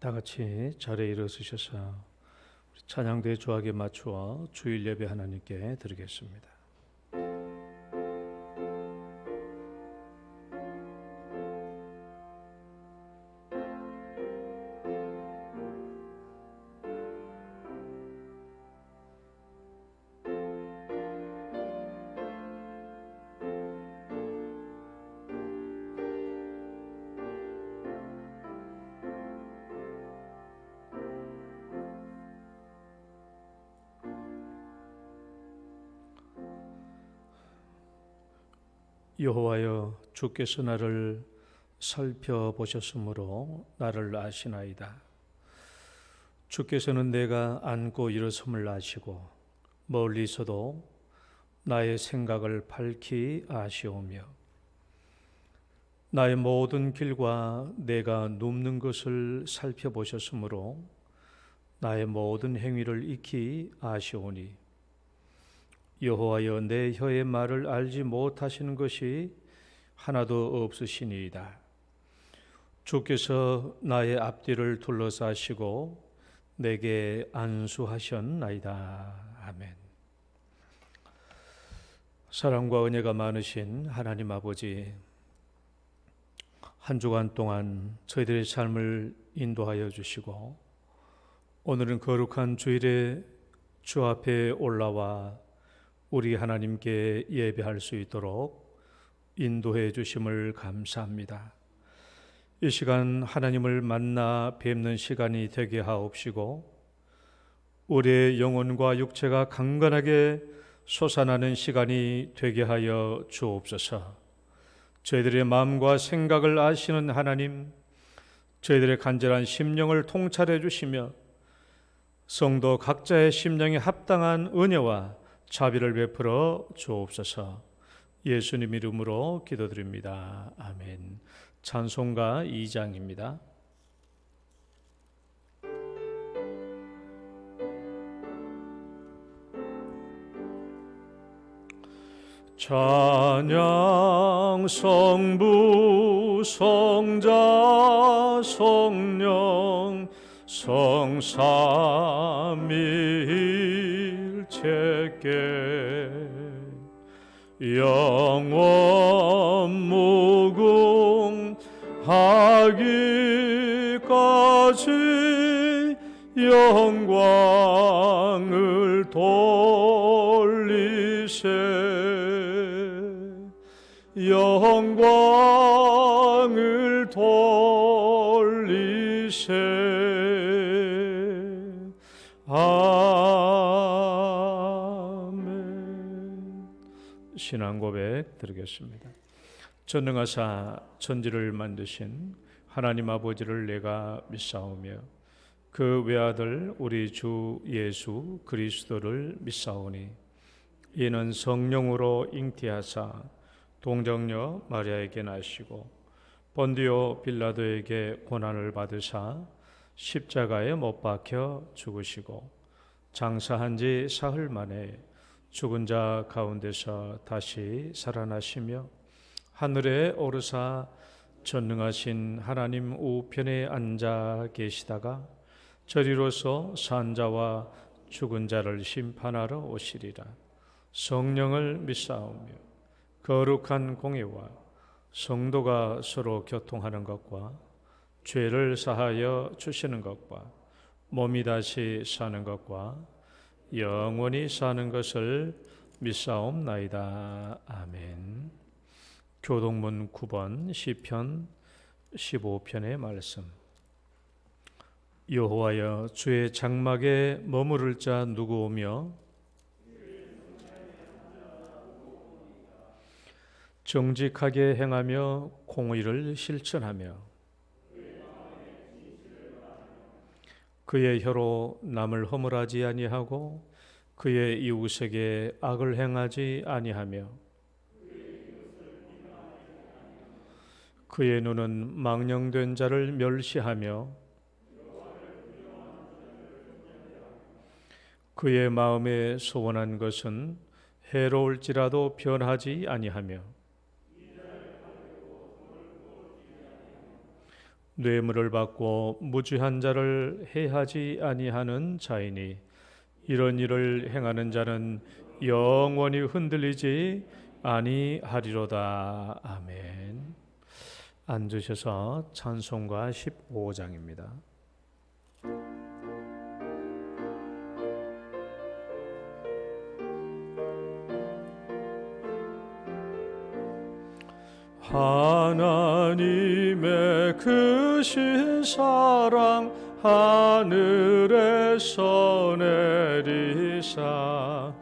다 같이 자리에 일어서셔서 찬양대의 조악에 맞추어 주일 예배 하나님께 드리겠습니다. 여호와여, 주께서 나를 살펴보셨으므로 나를 아시나이다. 주께서는 내가 앉고 일어섬을 아시고 멀리서도 나의 생각을 밝히 아시오며 나의 모든 길과 내가 눕는 것을 살펴보셨으므로 나의 모든 행위를 익히 아시오니 여호와여, 내 혀의 말을 알지 못하시는 것이 하나도 없으시니이다. 주께서 나의 앞뒤를 둘러싸시고 내게 안수하셨나이다. 아멘. 사랑과 은혜가 많으신 하나님 아버지, 한 주간 동안 저희들의 삶을 인도하여 주시고 오늘은 거룩한 주일에 주 앞에 올라와 우리 하나님께 예배할 수 있도록 인도해 주심을 감사합니다. 이 시간 하나님을 만나 뵙는 시간이 되게 하옵시고 우리의 영혼과 육체가 강건하게 솟아나는 시간이 되게 하여 주옵소서. 저희들의 마음과 생각을 아시는 하나님, 저희들의 간절한 심령을 통찰해 주시며 성도 각자의 심령에 합당한 은혜와 자비를 베풀어 주옵소서. 예수님 이름으로 기도드립니다. 아멘. 찬송가 2장입니다. 찬양 성부 성자 성령 성삼위일체께 영원 무궁하기까지 영광을 돌리세. 영광을 돌리세. 아멘. 신앙 고백 드리겠습니다. 전능하사 천지를 만드신 하나님 아버지를 내가 믿사오며 그 외아들 우리 주 예수 그리스도를 믿사오니 이는 성령으로 잉태하사 동정녀 마리아에게 나시고 본디오 빌라도에게 고난을 받으사 십자가에 못 박혀 죽으시고 장사한 지 사흘 만에 죽은 자 가운데서 다시 살아나시며 하늘에 오르사 전능하신 하나님 우편에 앉아 계시다가 저리로서 산 자와 죽은 자를 심판하러 오시리라. 성령을 믿사오며 거룩한 공예와 성도가 서로 교통하는 것과 죄를 사하여 주시는 것과 몸이 다시 사는 것과 영원히 사는 것을 믿사옵나이다. 아멘. 교동문 9번 시편 15편의 말씀. 여호와여, 주의 장막에 머무를 자 누구오며 정직하게 행하며 공의를 실천하며 그의 혀로 남을 허물하지 아니하고 그의 이웃에게 악을 행하지 아니하며 그의 눈은 망령된 자를 멸시하며 그의 마음에 소원한 것은 해로울지라도 변하지 아니하며 뇌물을 받고 무죄한 자를 해하지 아니하는 자이니 이런 일을 행하는 자는 영원히 흔들리지 아니하리로다. 아멘. 앉으셔서 찬송가 15장입니다. 하나님의 크신 사랑 하늘에서 내리사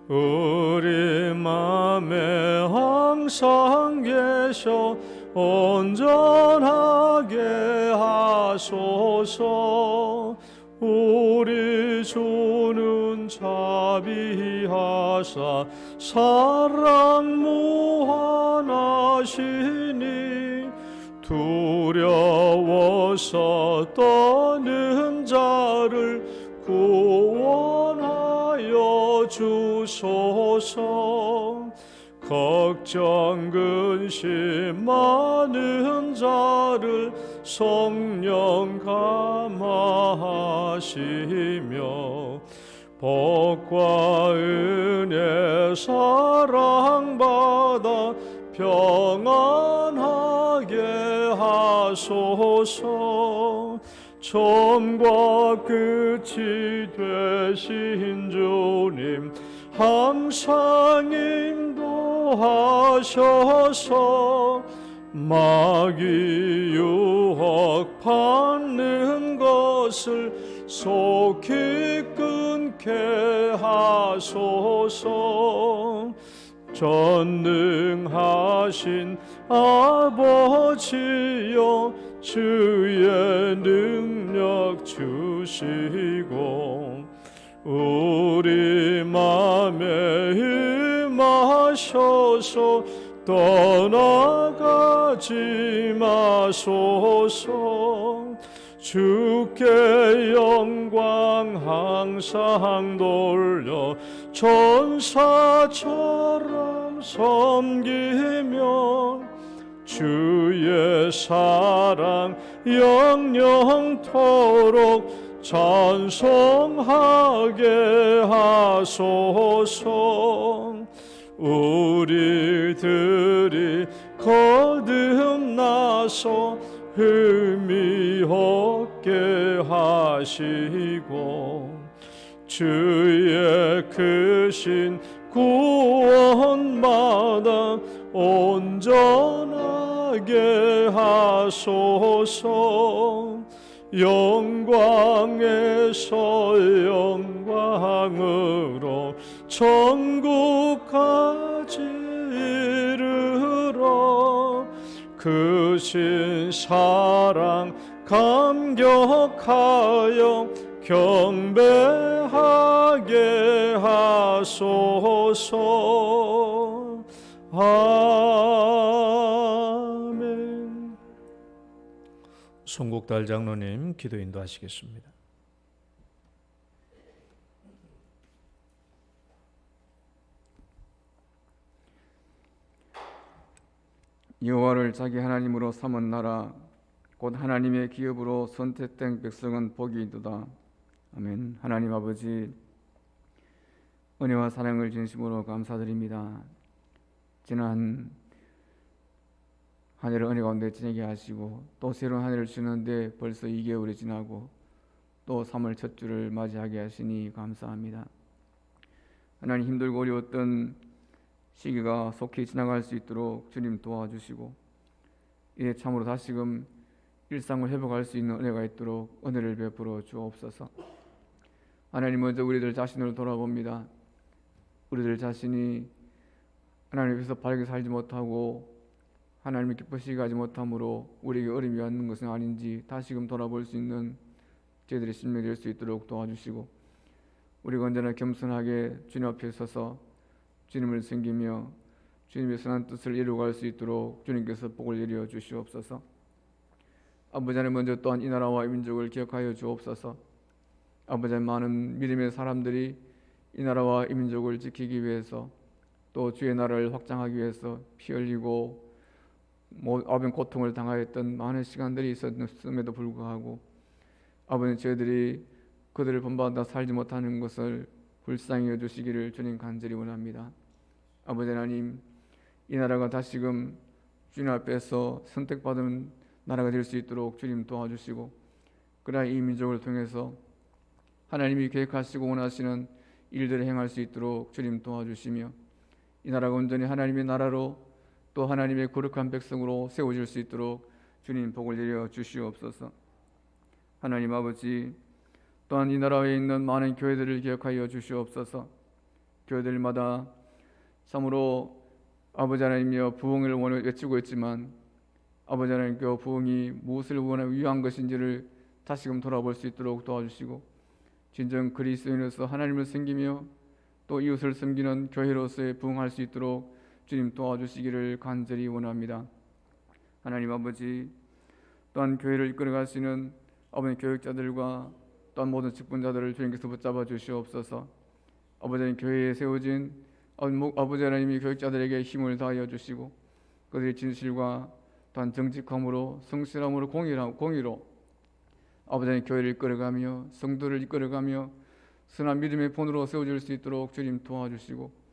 우리 맘에 항상 계셔 온전하게 하소서. 우리 주는 자비하사 사랑 무한하시니 두려워서 떠는 자를 구원하여 주소서. 걱정 근심 많은 자를 성령 감화하시며 복과 은혜 사랑받아 평안하게 하소서. 처음과 끝이 되신 주님 항상 인도하셔서 마귀 유혹 받는 것을 속히 끊게 하소서. 전능하신 아버지여 주의 능력 주시고 우리 맘에 임하셔서 떠나가지 마소서. 주께 영광 항상 돌려 천사처럼 섬기며 주의 사랑 영영토록 찬송하게 하소서. 우리들이 거듭나서 흠이 없게 하시고 주의 크신 구원마다 온전하게 하소서. 영광에서 영광으로 천국까지 이르러 크신 사랑 감격하여 경배하게 하소서. 아멘. 송국달 장로님 기도 인도하시겠습니다. 여호와를 자기 하나님으로 삼은 나라 곧 하나님의 기업으로 선택된 백성은 복이 있도다. 아멘. 하나님 아버지, 은혜와 사랑을 진심으로 감사드립니다. 지난 한 해를 은혜 가운데 지내게 하시고 또 새로운 한 해를 주는데 벌써 2개월이 지나고 또 3월 첫 주를 맞이하게 하시니 감사합니다. 하나님, 힘들고 어려웠던 시기가 속히 지나갈 수 있도록 주님 도와주시고 이제 참으로 다시금 일상을 회복할 수 있는 은혜가 있도록 은혜를 베풀어 주옵소서. 하나님, 먼저 우리들 자신을 돌아봅니다. 우리들 자신이 하나님 앞에서 바르게 살지 못하고 하나님을 기쁘시게 하지 못함으로 우리에게 어려움이 왔는 것은 아닌지 다시금 돌아볼 수 있는 저희들의 심령이 될 수 있도록 도와주시고 우리가 언제나 겸손하게 주님 앞에 서서 주님을 섬기며 주님의 선한 뜻을 이루어갈 수 있도록 주님께서 복을 내려 주시옵소서. 아버지 하나님, 먼저 또한 이 나라와 이 민족을 기억하여 주옵소서. 아버지 하나님, 많은 믿음의 사람들이 이 나라와 이 민족을 지키기 위해서 또 주의 나라를 확장하기 위해서 피 흘리고 아버지 고통을 당하였던 많은 시간들이 있었음에도 불구하고 아버지 저희들이 그들을 본받아 살지 못하는 것을 불쌍히 여주시기를 주님 간절히 원합니다. 아버지 하나님, 이 나라가 다시금 주님 앞에서 선택받은 나라가 될 수 있도록 주님 도와주시고, 그러나 이 민족을 통해서 하나님이 계획하시고 원하시는 일들을 행할 수 있도록 주님 도와주시며, 이 나라가 온전히 하나님의 나라로 또 하나님의 거룩한 백성으로 세워질 수 있도록 주님 복을 내려 주시옵소서. 하나님 아버지, 또한 이 나라에 있는 많은 교회들을 기억하여 주시옵소서. 교회들마다 참으로 아버지 하나님이여 부흥을 외치고 있지만 아버지 하나님 그 부흥이 무엇을 위한 것인지를 다시금 돌아볼 수 있도록 도와주시고, 진정 그리스도인으로서 하나님을 섬기며 또 이웃을 섬기는 교회로서의 부흥할 수 있도록 주님 도와주시기를 간절히 원합니다. 하나님 아버지, 또한 교회를 이끌어갈 수 있는 아버지 교육자들과 또한 모든 직분자들을 주님께서 붙잡아 주시옵소서. 아버지 교회에 세워진 아버지 하나님이 교육자들에게 힘을 다하여 주시고, 그들의 진실과 또한 정직함으로 성실함으로 공의로 아버지 교회를 이끌어가며 성도를 이끌어가며 선한 믿음의 본으로 세워질 수 있도록 주님 도와주시고,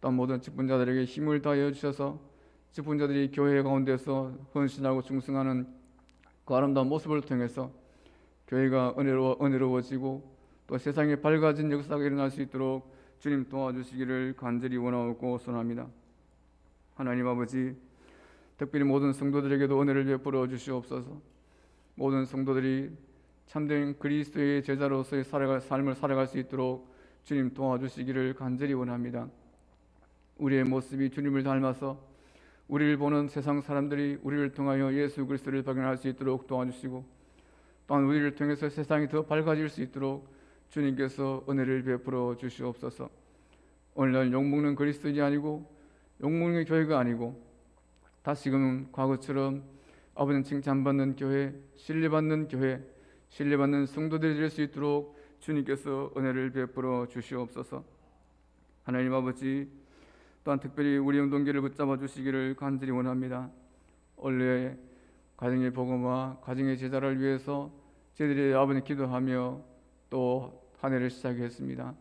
또한 모든 직분자들에게 힘을 다하여 주셔서 직분자들이 교회 가운데서 헌신하고 충성하는 그 아름다운 모습을 통해서 교회가 은혜로워지고 또 세상에 밝아진 역사가 일어날 수 있도록 주님 도와주시기를 간절히 원하고 소원합니다. 하나님 아버지, 특별히 모든 성도들에게도 은혜를 베풀어 주시옵소서. 모든 성도들이 참된 그리스도의 제자로서의 삶을 살아갈 수 있도록 주님 도와주시기를 간절히 원합니다. 우리의 모습이 주님을 닮아서 우리를 보는 세상 사람들이 우리를 통하여 예수 그리스도를 발견할 수 있도록 도와주시고, 또한 우리를 통해서 세상이 더 밝아질 수 있도록 주님께서 은혜를 베풀어 주시옵소서. 오늘날 욕먹는 그리스도인이 아니고 욕먹는 교회가 아니고 다시금 과거처럼 아버지는 칭찬받는 교회, 신뢰받는 교회, 신뢰받는 성도들이 될 수 있도록 주님께서 은혜를 베풀어 주시옵소서. 하나님 아버지, 또한 특별히 우리 영동교를 붙잡아 주시기를 간절히 원합니다. 원래 가정의 복음과 가정의 제자를 위해서 저희들이 아버지 기도하며 또 한 해를 시작했습니다.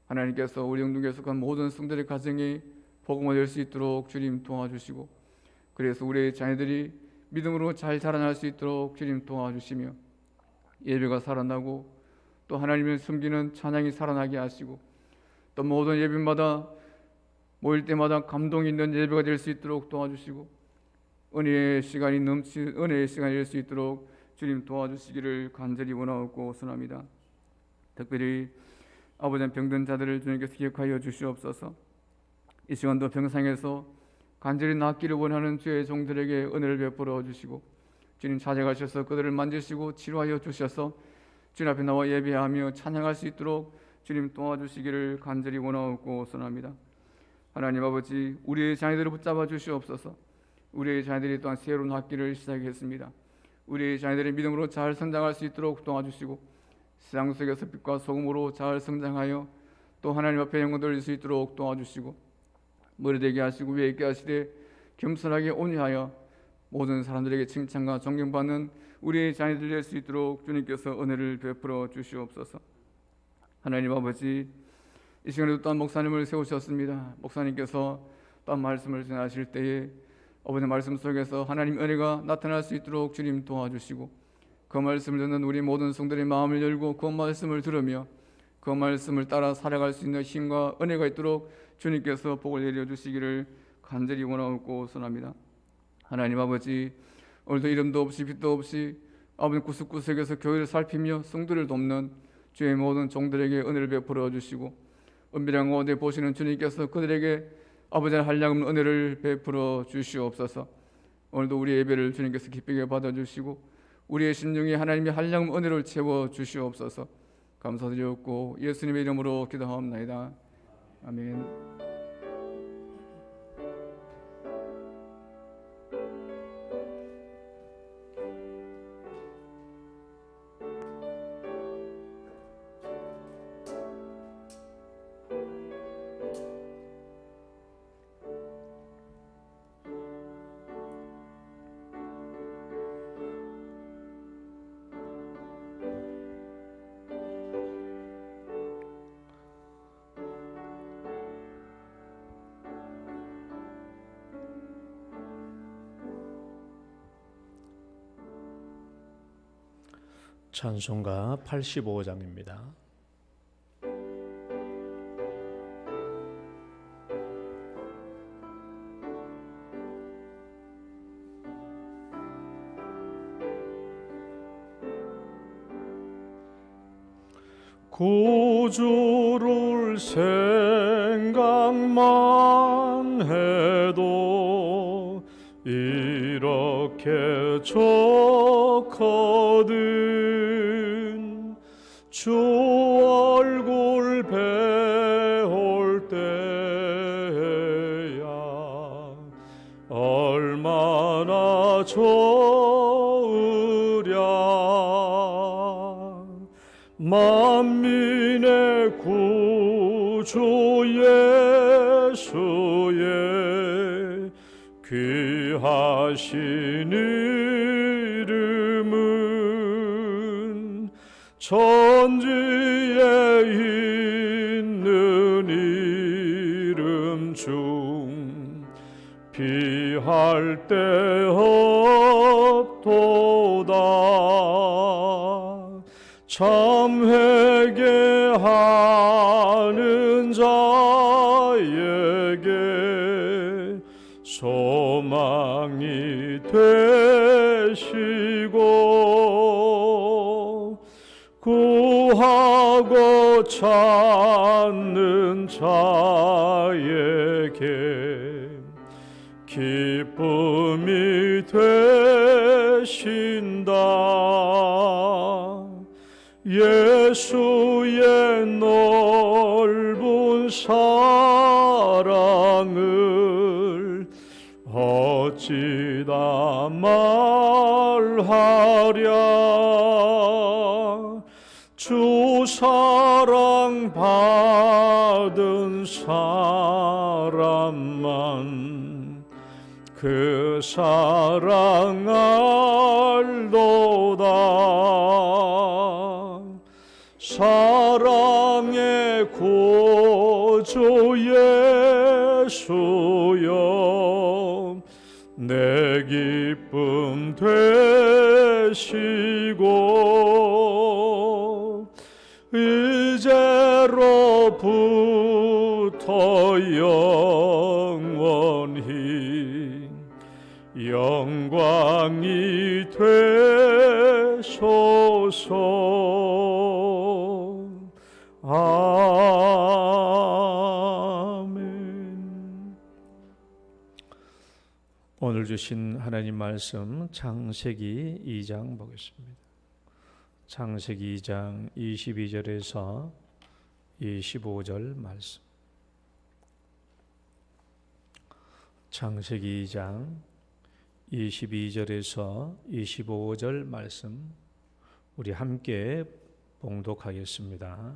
하나님께서 우리 영동교에 속한 모든 성도들의 가정이 복음화 될 수 있도록 주님 도와주시고, 그래서 우리의 자녀들이 믿음으로 잘 자라날 수 있도록 주님 도와주시며, 예배가 살아나고 또 하나님을 숨기는 찬양이 살아나게 하시고, 또 모든 예배마다 모일 때마다 감동이 있는 예배가 될 수 있도록 도와주시고, 은혜의 시간이 될 수 있도록 주님 도와주시기를 간절히 원하고 소원합니다. 특별히 아버지 병든 자들을 주님께서 기억하여 주시옵소서. 이 시간도 병상에서 간절히 낫기를 원하는 주의 종들에게 은혜를 베풀어 주시고, 주님 찾아가셔서 그들을 만지시고 치료하여 주셔서 주님 앞에 나와 예배하며 찬양할 수 있도록 주님 도와주시기를 간절히 원하고 소원합니다. 하나님 아버지, 우리의 자녀들을 붙잡아 주시옵소서. 우리의 자녀들이 또한 새로운 학기를 시작했습니다. 우리의 자녀들이 믿음으로 잘 성장할 수 있도록 도와주시고, 세상 속에서 빛과 소금으로 잘 성장하여 또 하나님 앞에 영광 돌릴 수 있도록 도와주시고, 머리 되게 하시고 위에 있게 하시되 겸손하게 온유하여 모든 사람들에게 칭찬과 존경받는 우리의 자녀들 될 수 있도록 주님께서 은혜를 베풀어 주시옵소서. 하나님 아버지, 이 시간에도 또한 목사님을 세우셨습니다. 목사님께서 또한 말씀을 전하실 때에 아버지 말씀 속에서 하나님 은혜가 나타날 수 있도록 주님 도와주시고, 그 말씀을 듣는 우리 모든 성도들의 마음을 열고 그 말씀을 들으며 그 말씀을 따라 살아갈 수 있는 힘과 은혜가 있도록 주님께서 복을 내려주시기를 간절히 원하고 소원합니다. 하나님 아버지, 오늘도 이름도 없이 빛도 없이 아버지 구석구석에서 교회를 살피며 성도를 돕는 주의 모든 종들에게 은혜를 베풀어 주시고, 은밀한 가운데 보시는 주님께서 그들에게 아버지의 한량없는 은혜를 베풀어 주시옵소서. 오늘도 우리 예배를 주님께서 기쁘게 받아주시고 우리의 심령에 하나님의 한량없는 은혜를 채워 주시옵소서. 감사드리옵고 예수님의 이름으로 기도하옵나이다. 아멘. 찬송가 85장입니다. 구주를 생각만 해도 이렇게 좋거든. 주 얼굴 배울 때야 얼마나 좋으랴. 만민의 구주 예수의 귀하신 이름은 천지에 있는 이름 중 비할 데 없도다. 참 회개하는 자에게 소망이 되시고 구하고 찾는 자에게 기쁨이 되신다. 예수의 넓은 사랑을 어찌다 말하랴. 주 사랑 받은 사람만 그 사랑 알도다. 사랑의 구주 예수여 내 기쁨 되시고 이제로부터 영원히 영광이 되소서. 아멘. 오늘 주신 하나님 말씀 창세기 2장 보겠습니다. 창세기 2장 22절에서 25절 말씀. 창세기 2장 22절에서 25절 말씀 우리 함께 봉독하겠습니다.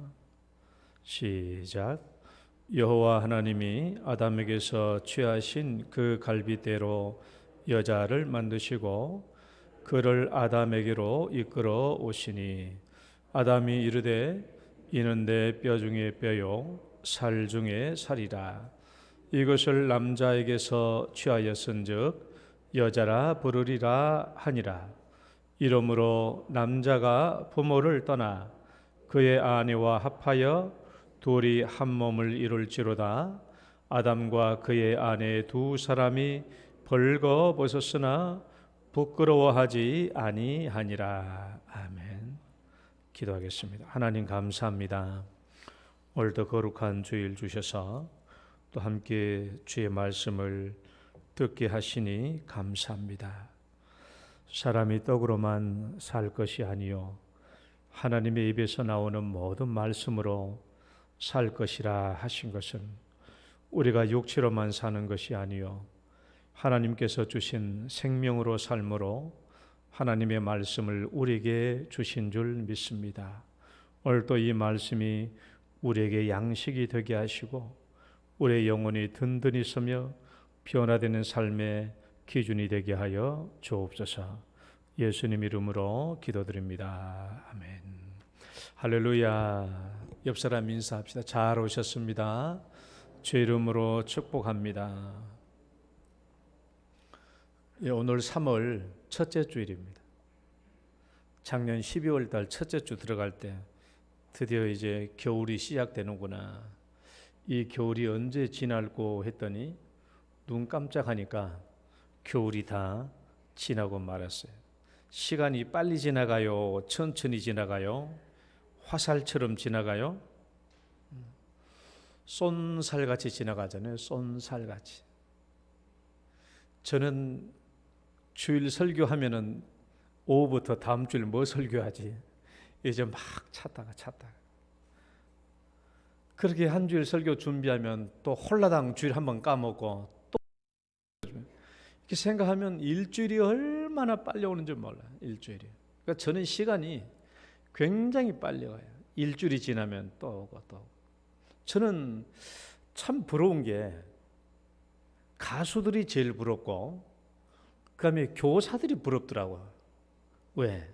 시작. 여호와 하나님이 아담에게서 취하신 그 갈빗대로 여자를 만드시고 그를 아담에게로 이끌어 오시니 아담이 이르되 이는 내 뼈 중에 뼈요 살 중에 살이라. 이것을 남자에게서 취하였은즉 여자라 부르리라 하니라. 이러므로 남자가 부모를 떠나 그의 아내와 합하여 둘이 한 몸을 이룰지로다. 아담과 그의 아내 두 사람이 벌거벗었으나 부끄러워하지 아니하니라. 아멘. 기도하겠습니다. 하나님 감사합니다. 오늘도 거룩한 주일 주셔서 또 함께 주의 말씀을 듣게 하시니 감사합니다. 사람이 떡으로만 살 것이 아니요 하나님의 입에서 나오는 모든 말씀으로 살 것이라 하신 것은 우리가 육체로만 사는 것이 아니요 하나님께서 주신 생명으로 삶으로 하나님의 말씀을 우리에게 주신 줄 믿습니다. 오늘 또 이 말씀이 우리에게 양식이 되게 하시고 우리의 영혼이 든든히 서며 변화되는 삶의 기준이 되게 하여 주옵소서. 예수님 이름으로 기도드립니다. 아멘. 할렐루야. 옆 사람 인사합시다. 잘 오셨습니다. 주 이름으로 축복합니다. 오늘 3월 첫째 주일입니다. 작년 12월 달 첫째 주 들어갈 때 드디어 이제 겨울이 시작되는구나. 이 겨울이 언제 지날고 했더니 눈 깜짝하니까 겨울이 다 지나고 말았어요. 시간이 빨리 지나가요? 천천히 지나가요? 화살처럼 지나가요? 쏜살같이 지나가잖아요. 쏜살같이. 저는 주일 설교하면은 오후부터 다음 주일 뭐 설교하지? 이제 막 찾다가 그렇게 한 주일 설교 준비하면 또 홀라당 주일 한번 까먹고 또 이렇게 생각하면 일주일이 얼마나 빨리 오는지 몰라요. 일주일이. 그러니까 저는 시간이 굉장히 빨리 가요. 일주일이 지나면 또 오고 또. 저는 참 부러운 게 가수들이 제일 부럽고 그다음에 교사들이 부럽더라고요. 왜?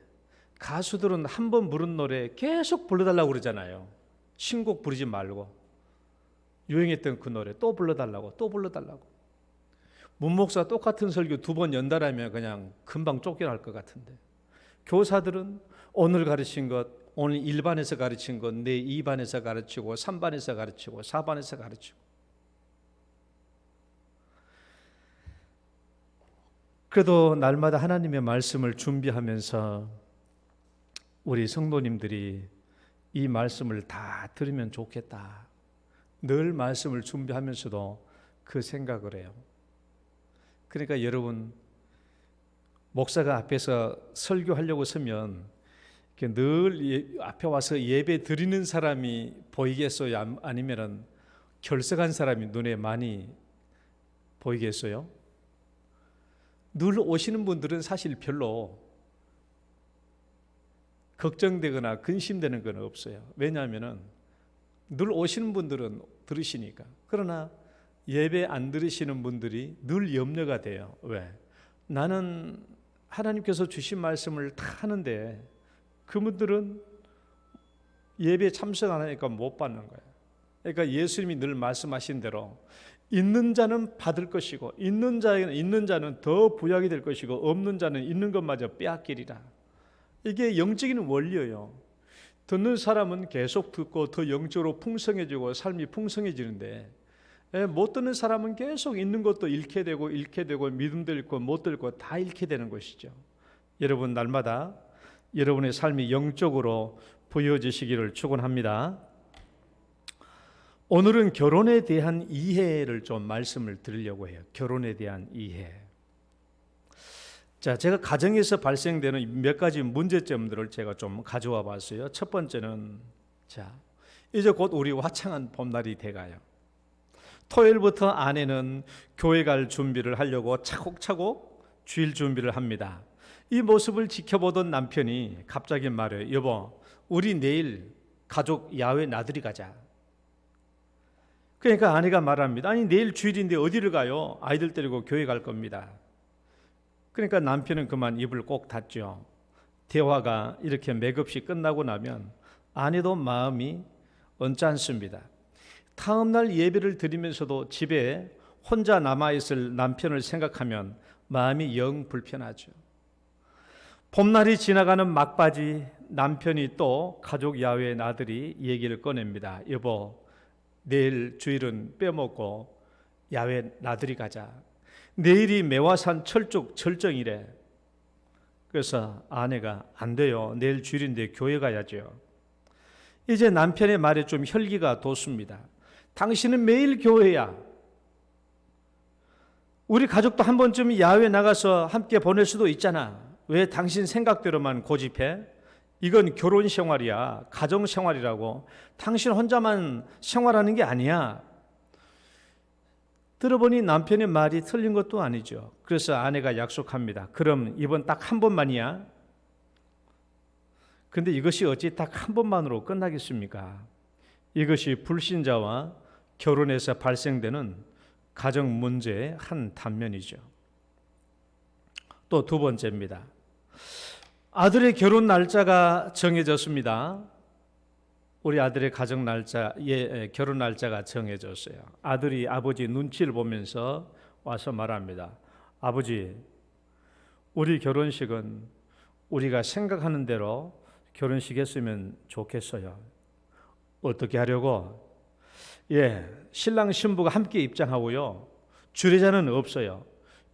가수들은 한 번 부른 노래 계속 불러달라고 그러잖아요. 신곡 부르지 말고 유행했던 그 노래 또 불러달라고 또 불러달라고. 문목사 똑같은 설교 2번 연달하면 그냥 금방 쫓겨날 것 같은데 교사들은 오늘 가르친 것 오늘 1반에서 가르친 것 내일 2반에서 가르치고 3반에서 가르치고 4반에서 가르치고 그래도 날마다 하나님의 말씀을 준비하면서 우리 성도님들이 이 말씀을 다 들으면 좋겠다. 늘 말씀을 준비하면서도 그 생각을 해요. 그러니까 여러분 목사가 앞에서 설교하려고 서면 늘 앞에 와서 예배 드리는 사람이 보이겠어요? 아니면은 결석한 사람이 눈에 많이 보이겠어요? 늘 오시는 분들은 사실 별로 걱정되거나 근심되는 건 없어요. 왜냐하면은 늘 오시는 분들은 들으시니까. 그러나 예배 안 들으시는 분들이 늘 염려가 돼요. 왜? 나는 하나님께서 주신 말씀을 다 하는데 그분들은 예배에 참석 안 하니까 못 받는 거예요. 그러니까 예수님이 늘 말씀하신 대로 있는 자는 받을 것이고 있는 자는 더 부약이 될 것이고 없는 자는 있는 것마저 빼앗기리라. 이게 영적인 원리예요. 듣는 사람은 계속 듣고 더 영적으로 풍성해지고 삶이 풍성해지는데 못 듣는 사람은 계속 있는 것도 잃게 되고 믿음도 잃고 못 들고 다 잃게 되는 것이죠. 여러분 날마다 여러분의 삶이 영적으로 부여지시기를 축원합니다. 오늘은 결혼에 대한 이해를 좀 말씀을 드리려고 해요. 결혼에 대한 이해. 자, 제가 가정에서 발생되는 몇 가지 문제점들을 제가 좀 가져와 봤어요. 첫 번째는 자, 이제 곧 우리 화창한 봄날이 돼가요. 토요일부터 아내는 교회 갈 준비를 하려고 차곡차곡 주일 준비를 합니다. 이 모습을 지켜보던 남편이 갑자기 말해요. 여보, 우리 내일 가족 야외 나들이 가자. 그러니까 아내가 말합니다. 아니 내일 주일인데 어디를 가요? 아이들 데리고 교회 갈 겁니다. 그러니까 남편은 그만 입을 꼭 닫죠. 대화가 이렇게 맥없이 끝나고 나면 아내도 마음이 언짢습니다. 다음 날 예배를 드리면서도 집에 혼자 남아있을 남편을 생각하면 마음이 영 불편하죠. 봄날이 지나가는 막바지 남편이 또 가족 야외 나들이 얘기를 꺼냅니다. 여보, 내일 주일은 빼먹고 야외 나들이 가자. 내일이 매화산 철쭉 절정이래. 그래서 아내가 안 돼요. 내일 주일인데 교회 가야죠. 이제 남편의 말에 좀 혈기가 돋습니다. 당신은 매일 교회야. 우리 가족도 한 번쯤 야외 나가서 함께 보낼 수도 있잖아. 왜 당신 생각대로만 고집해? 이건 결혼 생활이야. 가정 생활이라고. 당신 혼자만 생활하는 게 아니야. 들어보니 남편의 말이 틀린 것도 아니죠. 그래서 아내가 약속합니다. 그럼 이번 딱 한 번만이야. 근데 이것이 어찌 딱 한 번만으로 끝나겠습니까? 이것이 불신자와 결혼에서 발생되는 가정 문제의 한 단면이죠. 또 두 번째입니다. 아들의 결혼 날짜가 정해졌습니다. 우리 아들의 가정 날짜, 결혼 날짜가 정해졌어요. 아들이 아버지 눈치를 보면서 와서 말합니다. 아버지, 우리 결혼식은 우리가 생각하는 대로 결혼식 했으면 좋겠어요. 어떻게 하려고? 신랑 신부가 함께 입장하고요. 주례자는 없어요.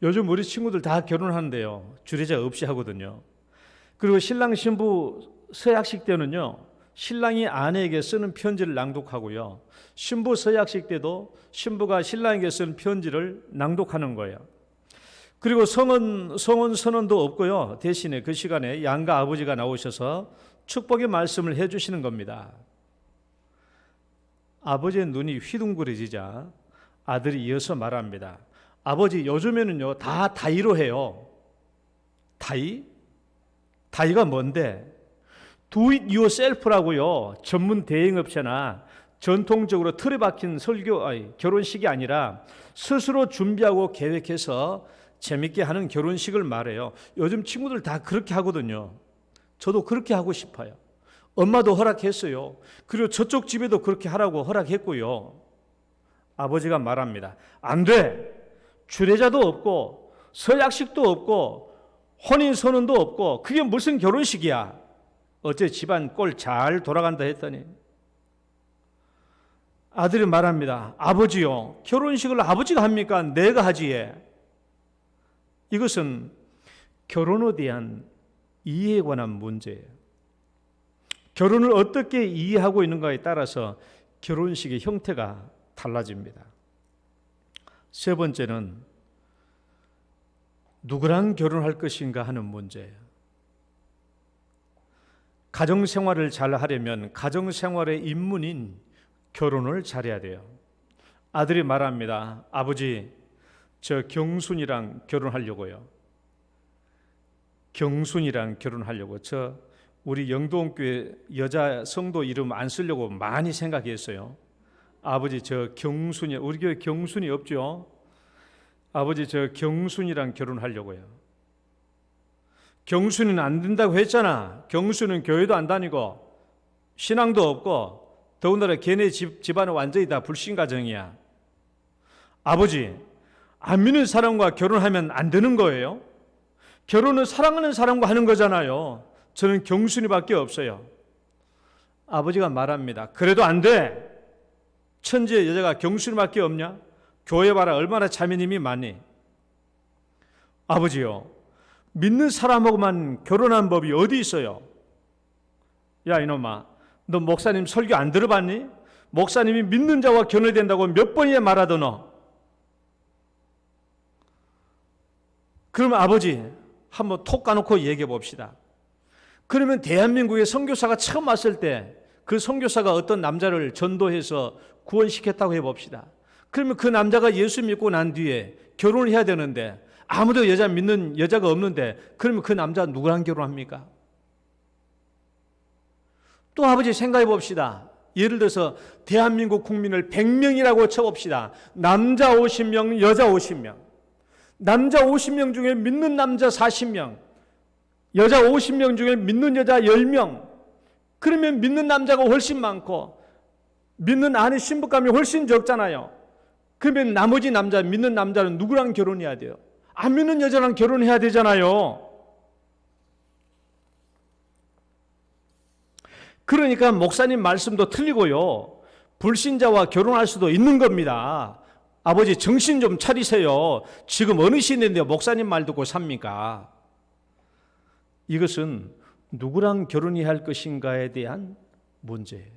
요즘 우리 친구들 다 결혼하는데요. 주례자 없이 하거든요. 그리고 신랑 신부 서약식 때는요. 신랑이 아내에게 쓰는 편지를 낭독하고요. 신부 서약식 때도 신부가 신랑에게 쓰는 편지를 낭독하는 거예요. 그리고 성원 선언도 없고요. 대신에 그 시간에 양가 아버지가 나오셔서 축복의 말씀을 해주시는 겁니다. 아버지의 눈이 휘둥그레지자 아들이 이어서 말합니다. 아버지, 요즘에는요 다 다이로 해요. 다이? 다이가 뭔데? Do it yourself라고요. 전문 대행업체나 전통적으로 틀에 박힌 결혼식이 아니라 스스로 준비하고 계획해서 재밌게 하는 결혼식을 말해요. 요즘 친구들 다 그렇게 하거든요. 저도 그렇게 하고 싶어요. 엄마도 허락했어요. 그리고 저쪽 집에도 그렇게 하라고 허락했고요. 아버지가 말합니다. 안 돼. 주례자도 없고 서약식도 없고 혼인선언도 없고 그게 무슨 결혼식이야. 어째 집안 꼴 잘 돌아간다 했더니 아들이 말합니다. 아버지요, 결혼식을 아버지가 합니까? 내가 하지. 이것은 결혼에 대한 이해에 관한 문제예요. 결혼을 어떻게 이해하고 있는가에 따라서 결혼식의 형태가 달라집니다. 세 번째는 누구랑 결혼할 것인가 하는 문제예요. 가정생활을 잘 하려면 가정생활의 입문인 결혼을 잘해야 돼요. 아들이 말합니다. 아버지, 저 경순이랑 결혼하려고요. 경순이랑 결혼하려고. 저 우리 영동교회 여자 성도 이름 안 쓰려고 많이 생각했어요. 아버지, 저 경순이, 우리 교회 경순이 없죠? 아버지, 저 경순이랑 결혼하려고요. 경순이는 안 된다고 했잖아. 경순은 교회도 안 다니고 신앙도 없고 더군다나 걔네 집안은 완전히 다 불신가정이야. 아버지, 안 믿는 사람과 결혼하면 안 되는 거예요? 결혼은 사랑하는 사람과 하는 거잖아요. 저는 경순이밖에 없어요. 아버지가 말합니다. 그래도 안 돼. 천지의 여자가 경순이밖에 없냐? 교회 봐라, 얼마나 자매님이 많니? 아버지요, 믿는 사람하고만 결혼한 법이 어디 있어요? 야 이놈아, 너 목사님 설교 안 들어봤니? 목사님이 믿는 자와 결혼해야 된다고 몇 번이나 말하더너. 그러면 아버지, 한번 톡 까놓고 얘기해 봅시다. 그러면 대한민국에 선교사가 처음 왔을 때 그 선교사가 어떤 남자를 전도해서 구원시켰다고 해봅시다. 그러면 그 남자가 예수 믿고 난 뒤에 결혼을 해야 되는데 아무도 여자 믿는 여자가 없는데 그러면 그 남자 누구랑 결혼합니까? 또 아버지 생각해 봅시다. 예를 들어서 대한민국 국민을 100명이라고 쳐봅시다. 남자 50명, 여자 50명. 남자 50명 중에 믿는 남자 40명, 여자 50명 중에 믿는 여자 10명. 그러면 믿는 남자가 훨씬 많고 믿는 아내 신부감이 훨씬 적잖아요. 그러면 나머지 남자, 믿는 남자는 누구랑 결혼해야 돼요? 안 믿는 여자랑 결혼해야 되잖아요. 그러니까 목사님 말씀도 틀리고요. 불신자와 결혼할 수도 있는 겁니다. 아버지 정신 좀 차리세요. 지금 어느 시대인데 목사님 말 듣고 삽니까? 이것은 누구랑 결혼해야 할 것인가에 대한 문제예요.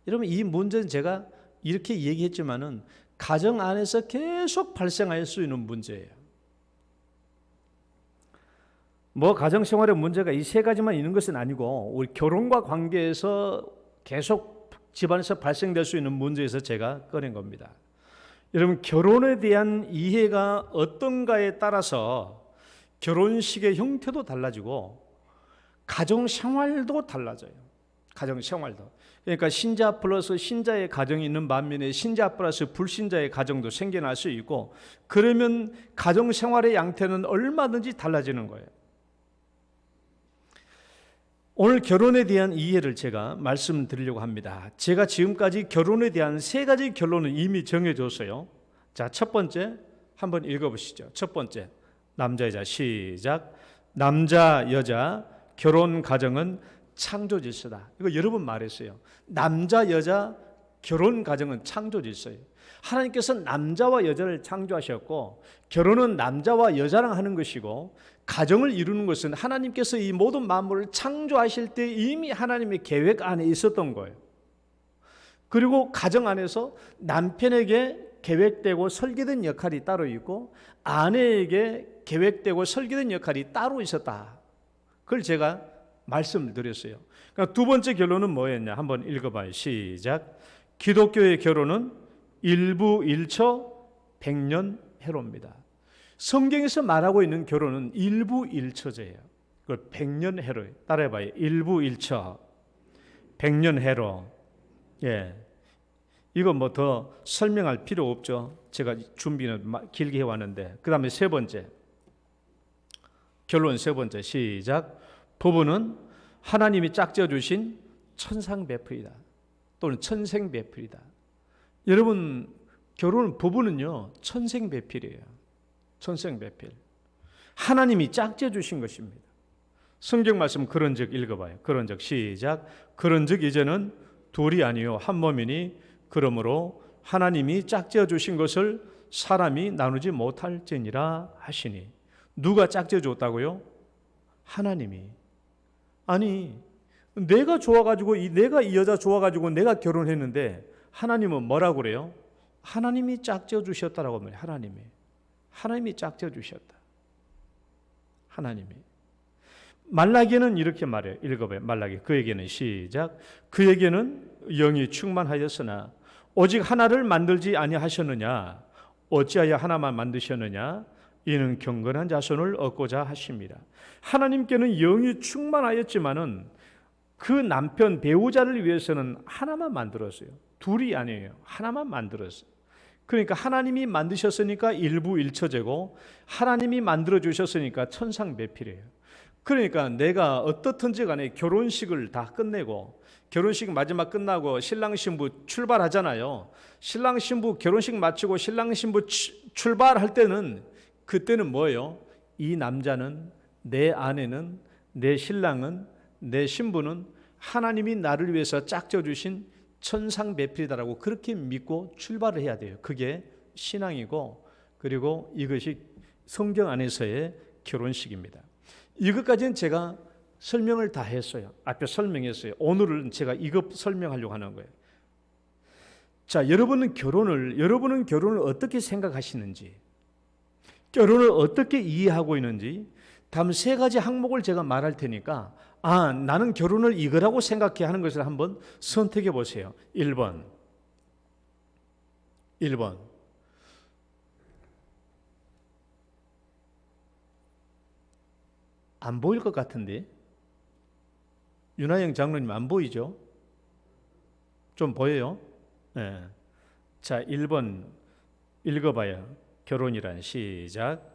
여러분, 이 문제는 제가 이렇게 얘기했지만은 가정 안에서 계속 발생할 수 있는 문제예요. 뭐 가정생활의 문제가 이 세 가지만 있는 것은 아니고 우리 결혼과 관계에서 계속 집안에서 발생될 수 있는 문제에서 제가 꺼낸 겁니다. 여러분, 결혼에 대한 이해가 어떤가에 따라서 결혼식의 형태도 달라지고 가정생활도 달라져요. 가정생활도. 그러니까 신자 플러스 신자의 가정이 있는 반면에 신자 플러스 불신자의 가정도 생겨날 수 있고, 그러면 가정생활의 양태는 얼마든지 달라지는 거예요. 오늘 결혼에 대한 이해를 제가 말씀드리려고 합니다. 제가 지금까지 결혼에 대한 세 가지 결론을 이미 정해줬어요. 자, 첫 번째 한번 읽어보시죠. 첫 번째, 남자 여자 시작. 남자 여자 결혼 가정은 창조 질서다. 이거 여러 번 말했어요. 남자 여자 결혼 가정은 창조 질서예요. 하나님께서 남자와 여자를 창조하셨고 결혼은 남자와 여자랑 하는 것이고 가정을 이루는 것은 하나님께서 이 모든 만물을 창조하실 때 이미 하나님의 계획 안에 있었던 거예요. 그리고 가정 안에서 남편에게 계획되고 설계된 역할이 따로 있고 아내에게 계획되고 설계된 역할이 따로 있었다. 그걸 제가 말씀을 드렸어요. 그러니까 두 번째 결론은 뭐였냐? 한번 읽어봐요. 시작. 기독교의 결혼은 일부일처 백년해로입니다. 성경에서 말하고 있는 결혼은 일부일처제예요. 그걸 백년해로. 따라해봐요. 일부일처 백년해로. 예, 이거 뭐 더 설명할 필요 없죠. 제가 준비는 길게 해왔는데. 그 다음에 세 번째, 결론 세 번째. 시작. 부부는 하나님이 짝지어 주신 천상배필이다. 또는 천생배필이다. 여러분, 결혼 부부는요 천생배필이에요. 천생배필. 하나님이 짝지어 주신 것입니다. 성경 말씀 그런즉 읽어봐요. 그런즉 시작. 그런즉 이제는 둘이 아니요 한 몸이니 그러므로 하나님이 짝지어 주신 것을 사람이 나누지 못할지니라 하시니. 누가 짝지어 줬다고요? 하나님이. 아니, 내가 좋아가지고 내가 이 여자 좋아가지고 내가 결혼했는데 하나님은 뭐라고 그래요? 하나님이 짝지어 주셨다라고 말해요. 하나님이 짝지어 주셨다. 하나님이. 말라기는 이렇게 말해요. 읽어봐요. 말라기. 그에게는 시작. 그에게는 영이 충만하였으나 오직 하나를 만들지 아니하셨느냐? 어찌하여 하나만 만드셨느냐? 이는 경건한 자손을 얻고자 하십니다. 하나님께는 영이 충만하였지만은 그 남편 배우자를 위해서는 하나만 만들었어요. 둘이 아니에요. 하나만 만들었어요. 그러니까 하나님이 만드셨으니까 일부일처제고 하나님이 만들어 주셨으니까 천상배필이에요. 그러니까 내가 어떻든지 간에 결혼식을 다 끝내고 결혼식 마지막 끝나고 신랑 신부 출발하잖아요. 신랑 신부 결혼식 마치고 신랑 신부 출발할 때는 그때는 뭐예요? 이 남자는, 내 아내는, 내 신랑은, 내 신부는 하나님이 나를 위해서 짝져 주신 천상배필이다라고 그렇게 믿고 출발을 해야 돼요. 그게 신앙이고, 그리고 이것이 성경 안에서의 결혼식입니다. 이것까지는 제가 설명을 다 했어요. 앞에 설명했어요. 오늘은 제가 이것 설명하려고 하는 거예요. 자, 여러분은 결혼을 어떻게 생각하시는지, 결혼을 어떻게 이해하고 있는지, 다음 세 가지 항목을 제가 말할 테니까 나는 결혼을 이거라고 생각해 하는 것을 한번 선택해 보세요. 1번 안 보일 것 같은데 윤하영 장로님 안 보이죠? 좀 보여요? 네. 자, 1번 읽어봐요. 결혼이란 시작.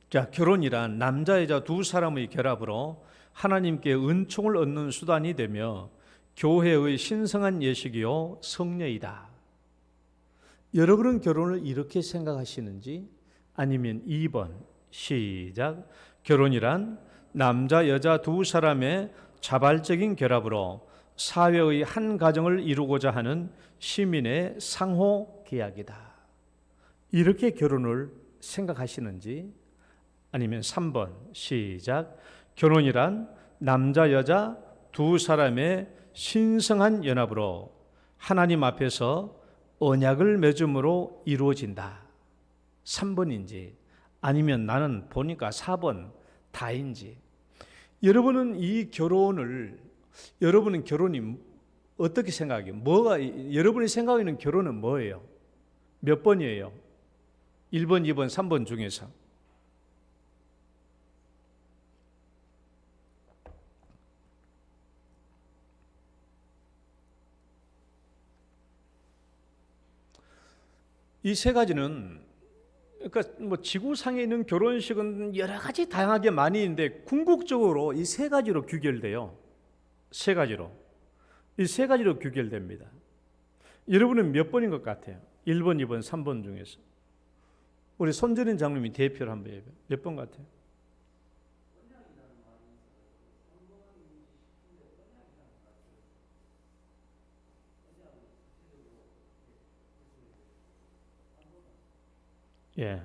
자, 결혼이란 남자 여자 두 사람의 결합으로 하나님께 은총을 얻는 수단이 되며 교회의 신성한 예식이요 성례이다. 여러분은 결혼을 이렇게 생각하시는지? 아니면 2번 시작. 결혼이란 남자 여자 두 사람의 자발적인 결합으로 사회의 한 가정을 이루고자 하는 시민의 상호 계약이다. 이렇게 결혼을 생각하시는지? 아니면 3번 시작. 결혼이란 남자 여자 두 사람의 신성한 연합으로 하나님 앞에서 언약을 맺음으로 이루어진다. 3번인지 아니면 나는 보니까 4번 다인지. 여러분은 여러분은 결혼이 어떻게 생각해요? 여러분이 생각하는 결혼은 뭐예요? 몇 번이에요? 1번, 2번, 3번 중에서. 이 세 가지는, 그러니까 뭐 지구상에 있는 결혼식은 여러 가지 다양하게 많이 있는데 궁극적으로 이 세 가지로 규결돼요. 세 가지로. 이 세 가지로 규결됩니다. 여러분은 몇 번인 것 같아요? 1번, 2번, 3번 중에서. 우리 손전인 장로님이 대표를 한번 해봐요. 몇 번 같아요? 예.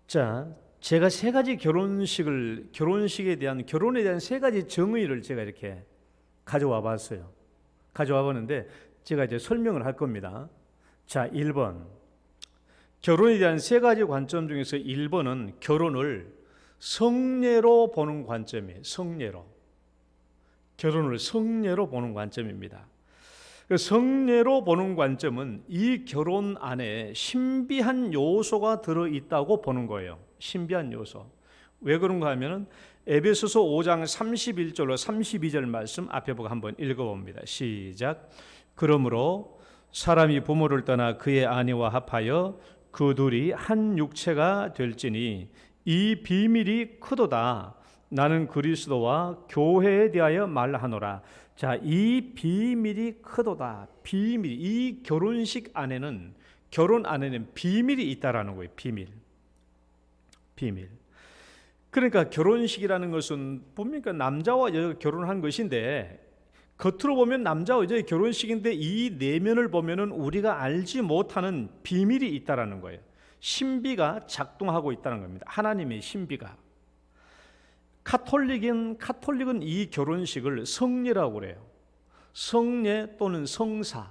자, 제가 세 가지 결혼식에 대한, 결혼에 대한 세 가지 정의를 제가 이렇게 가져와 봤어요. 가져와 봤는데 제가 이제 설명을 할 겁니다. 자, 1번. 결혼에 대한 세 가지 관점 중에서 1번은 결혼을 성례로 보는 관점이에요. 성례로. 결혼을 성례로 보는 관점입니다. 성례로 보는 관점은 이 결혼 안에 신비한 요소가 들어있다고 보는 거예요. 신비한 요소. 왜 그런가 하면은 에베소서 5장 31절로 32절 말씀 앞에 보고 한번 읽어봅니다. 시작. 그러므로 사람이 부모를 떠나 그의 아내와 합하여 그 둘이 한 육체가 될지니 이 비밀이 크도다. 나는 그리스도와 교회에 대하여 말하노라. 자, 이 비밀이 크도다. 비밀. 이 결혼식 안에는, 결혼 안에는 비밀이 있다라는 거예요. 비밀. 그러니까 결혼식이라는 것은 뭡니까? 남자와 여자가 결혼한 것인데, 겉으로 보면 남자와 여자의 결혼식인데 이 내면을 보면은 우리가 알지 못하는 비밀이 있다라는 거예요. 신비가 작동하고 있다는 겁니다. 하나님의 신비가. 카톨릭은 이 결혼식을 성례라고 그래요. 성례 또는 성사.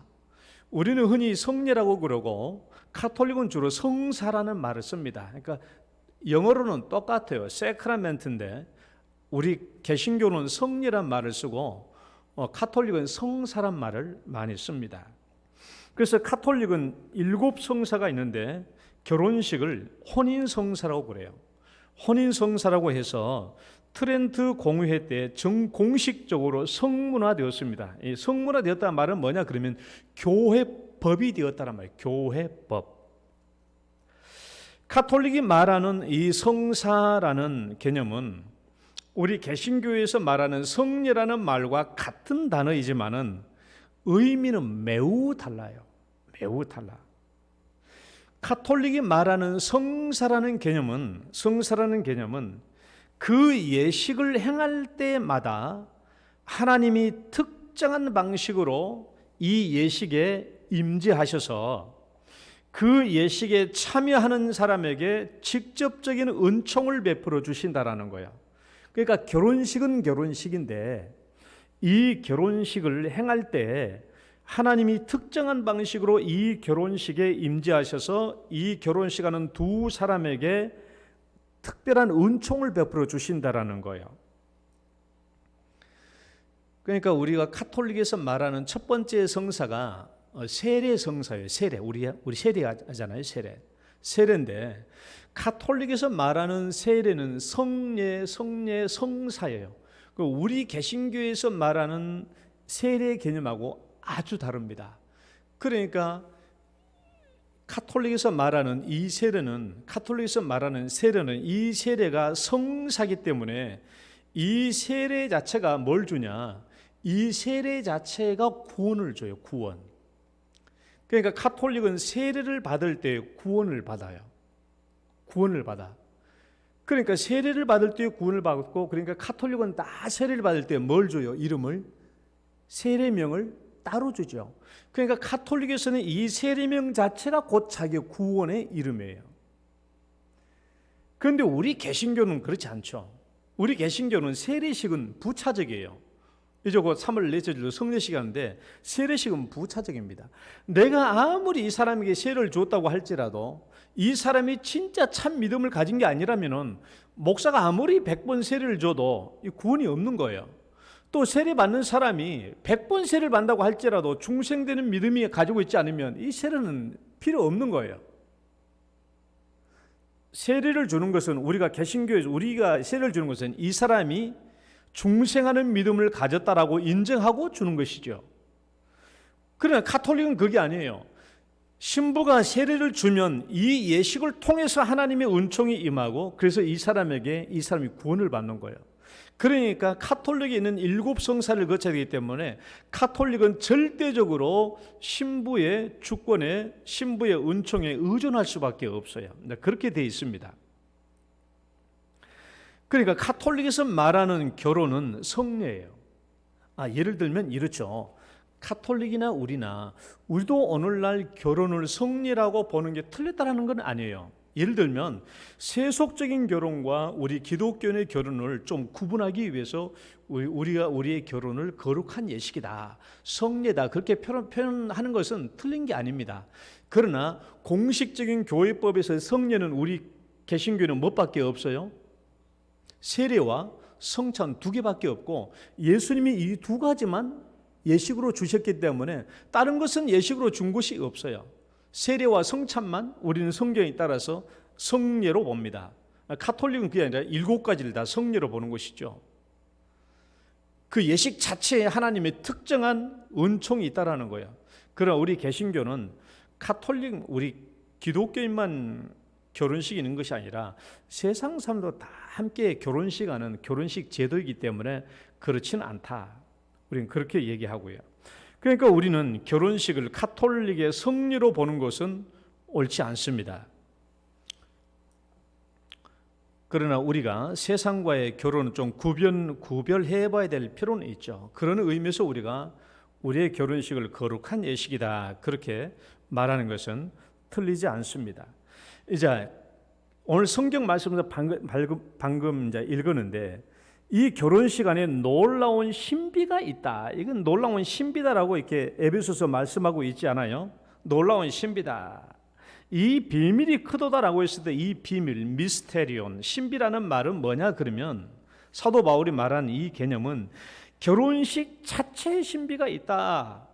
우리는 흔히 성례라고 그러고 카톨릭은 주로 성사라는 말을 씁니다. 그러니까 영어로는 똑같아요. 세크라멘트인데 우리 개신교는 성례란 말을 쓰고 카톨릭은 성사란 말을 많이 씁니다. 그래서 카톨릭은 7성사가 있는데 결혼식을 혼인성사라고 그래요. 혼인성사라고 해서 트렌트 공의회 때 정공식적으로 성문화되었습니다. 이 성문화되었다는 말은 뭐냐 그러면 교회법이 되었다는 말이에요. 교회법. 카톨릭이 말하는 이 성사라는 개념은 우리 개신교에서 말하는 성례라는 말과 같은 단어이지만은 의미는 매우 달라요. 매우 달라. 카톨릭이 말하는 성사라는 개념은 그 예식을 행할 때마다 하나님이 특정한 방식으로 이 예식에 임재하셔서 그 예식에 참여하는 사람에게 직접적인 은총을 베풀어 주신다라는 거예요. 그러니까 결혼식은 결혼식인데 이 결혼식을 행할 때 하나님이 특정한 방식으로 이 결혼식에 임재하셔서 이 결혼식하는 두 사람에게 특별한 은총을 베풀어 주신다라는 거예요. 그러니까 우리가 카톨릭에서 말하는 첫 번째 성사가 세례 성사예요. 세례. 우리 세례 하잖아요. 세례인데 카톨릭에서 말하는 세례는 성례, 성사예요. 우리 개신교에서 말하는 세례 개념하고 아주 다릅니다. 그러니까 카톨릭에서 말하는 이 세례는 이 세례가 성사기 때문에 이 세례 자체가 뭘 주냐? 이 세례 자체가 구원을 줘요. 구원. 그러니까 카톨릭은 세례를 받을 때 구원을 받아요. 구원을 받아. 그러니까 세례를 받을 때 구원을 받고, 그러니까 카톨릭은 다 세례를 받을 때 뭘 줘요? 이름을, 세례명을 따로 주죠. 그러니까 카톨릭에서는 이 세례명 자체가 곧 자기의 구원의 이름이에요. 그런데 우리 개신교는 그렇지 않죠. 우리 개신교는 세례식은 부차적이에요. 이제 곧 3월 넷째 주로 성례식 하는데 세례식은 부차적입니다. 내가 아무리 이 사람에게 세례를 줬다고 할지라도 이 사람이 진짜 참 믿음을 가진 게 아니라면은 목사가 아무리 100번 세례를 줘도 구원이 없는 거예요. 또 세례 받는 사람이 100번 세례를 받는다고 할지라도 중생되는 믿음이 가지고 있지 않으면 이 세례는 필요 없는 거예요. 세례를 주는 것은 우리가 개신교에서 우리가 세례를 주는 것은 이 사람이 중생하는 믿음을 가졌다라고 인정하고 주는 것이죠. 그러나 카톨릭은 그게 아니에요. 신부가 세례를 주면 이 예식을 통해서 하나님의 은총이 임하고 그래서 이 사람이 구원을 받는 거예요. 그러니까 카톨릭에 있는 7성사를 거쳐야 되기 때문에 카톨릭은 절대적으로 신부의 주권에, 신부의 은총에 의존할 수밖에 없어요. 그렇게 되어 있습니다. 그러니까 카톨릭에서 말하는 결혼은 성례예요. 예를 들면 이렇죠. 카톨릭이나 우리도 오늘날 결혼을 성례라고 보는 게 틀렸다는 건 아니에요. 예를 들면 세속적인 결혼과 우리 기독교인의 결혼을 좀 구분하기 위해서 우리가 우리의 결혼을 거룩한 예식이다, 성례다, 그렇게 표현하는 것은 틀린 게 아닙니다. 그러나 공식적인 교회법에서 성례는 우리 개신교는 무엇밖에 없어요? 세례와 성찬 2개밖에 없고, 예수님이 이 2가지만 예식으로 주셨기 때문에 다른 것은 예식으로 준 것이 없어요. 세례와 성찬만 우리는 성경에 따라서 성례로 봅니다. 카톨릭은 그게 아니라 7가지를 다 성례로 보는 것이죠. 그 예식 자체에 하나님의 특정한 은총이 있다라는 거예요. 그러나 우리 개신교는 카톨릭, 우리 기독교인만 결혼식이 있는 것이 아니라 세상 사람도 다 함께 결혼식 하는 결혼식 제도이기 때문에 그렇지는 않다, 우리는 그렇게 얘기하고요. 그러니까 우리는 결혼식을 카톨릭의 성례로 보는 것은 옳지 않습니다. 그러나 우리가 세상과의 결혼은 좀 구별해 봐야 될 필요는 있죠. 그런 의미에서 우리가 우리의 결혼식을 거룩한 예식이다, 그렇게 말하는 것은 틀리지 않습니다. 이제 오늘 성경 말씀에서 방금 이제 읽었는데, 이 결혼식 안에 놀라운 신비가 있다. 이건 놀라운 신비다라고 이렇게 에베소서 말씀하고 있지 않아요? 놀라운 신비다. 이 비밀이 크도다라고 했을 때 이 비밀, 미스테리온, 신비라는 말은 뭐냐 그러면, 사도 바울이 말한 이 개념은 결혼식 자체의 신비가 있다라고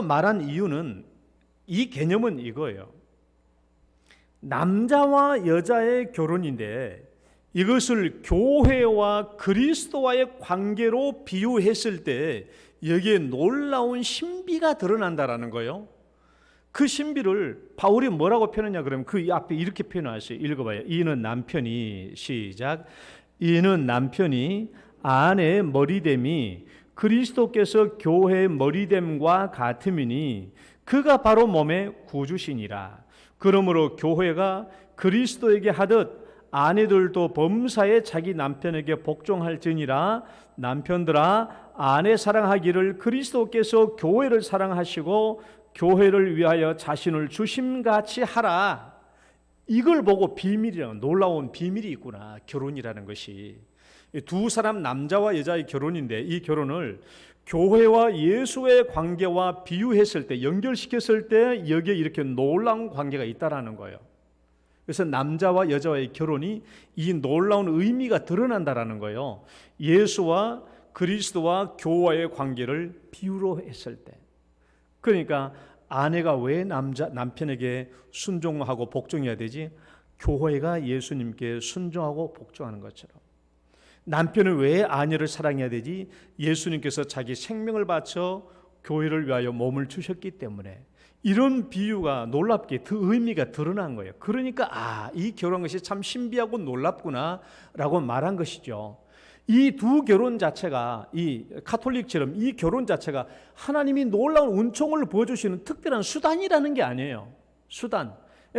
말한 이유는, 이 개념은 이거예요. 남자와 여자의 결혼인데 이것을 교회와 그리스도와의 관계로 비유했을 때 여기에 놀라운 신비가 드러난다라는 거예요. 그 신비를 바울이 뭐라고 표현하냐 그러면 그 앞에 이렇게 표현하셨어요. 읽어봐요. 이는 남편이, 시작, 이는 남편이 아내의 머리됨이 그리스도께서 교회의 머리됨과 같음이니 그가 바로 몸의 구주시니라. 그러므로 교회가 그리스도에게 하듯 아내들도 범사에 자기 남편에게 복종할지니라. 남편들아, 아내 사랑하기를 그리스도께서 교회를 사랑하시고 교회를 위하여 자신을 주심같이 하라. 이걸 보고 비밀이라는, 놀라운 비밀이 있구나, 결혼이라는 것이. 두 사람, 남자와 여자의 결혼인데 이 결혼을 교회와 예수의 관계와 비유했을 때, 연결시켰을 때 여기에 이렇게 놀라운 관계가 있다라는 거예요. 그래서 남자와 여자와의 결혼이 이 놀라운 의미가 드러난다라는 거예요. 예수와 그리스도와 교회의 관계를 비유로 했을 때. 그러니까 아내가 왜 남편에게 순종하고 복종해야 되지? 교회가 예수님께 순종하고 복종하는 것처럼. 남편은 왜 아내를 사랑해야 되지? 예수님께서 자기 생명을 바쳐 교회를 위하여 몸을 주셨기 때문에. 이런 비유가 놀랍게 그 의미가 드러난 거예요. 그러니까 이 결혼 것이 참 신비하고 놀랍구나 라고 말한 것이죠. 이 두 결혼 자체가, 이 카톨릭처럼 이 결혼 자체가 하나님이 놀라운 은총을 부어주시는 특별한 수단이라는 게 아니에요. 수단.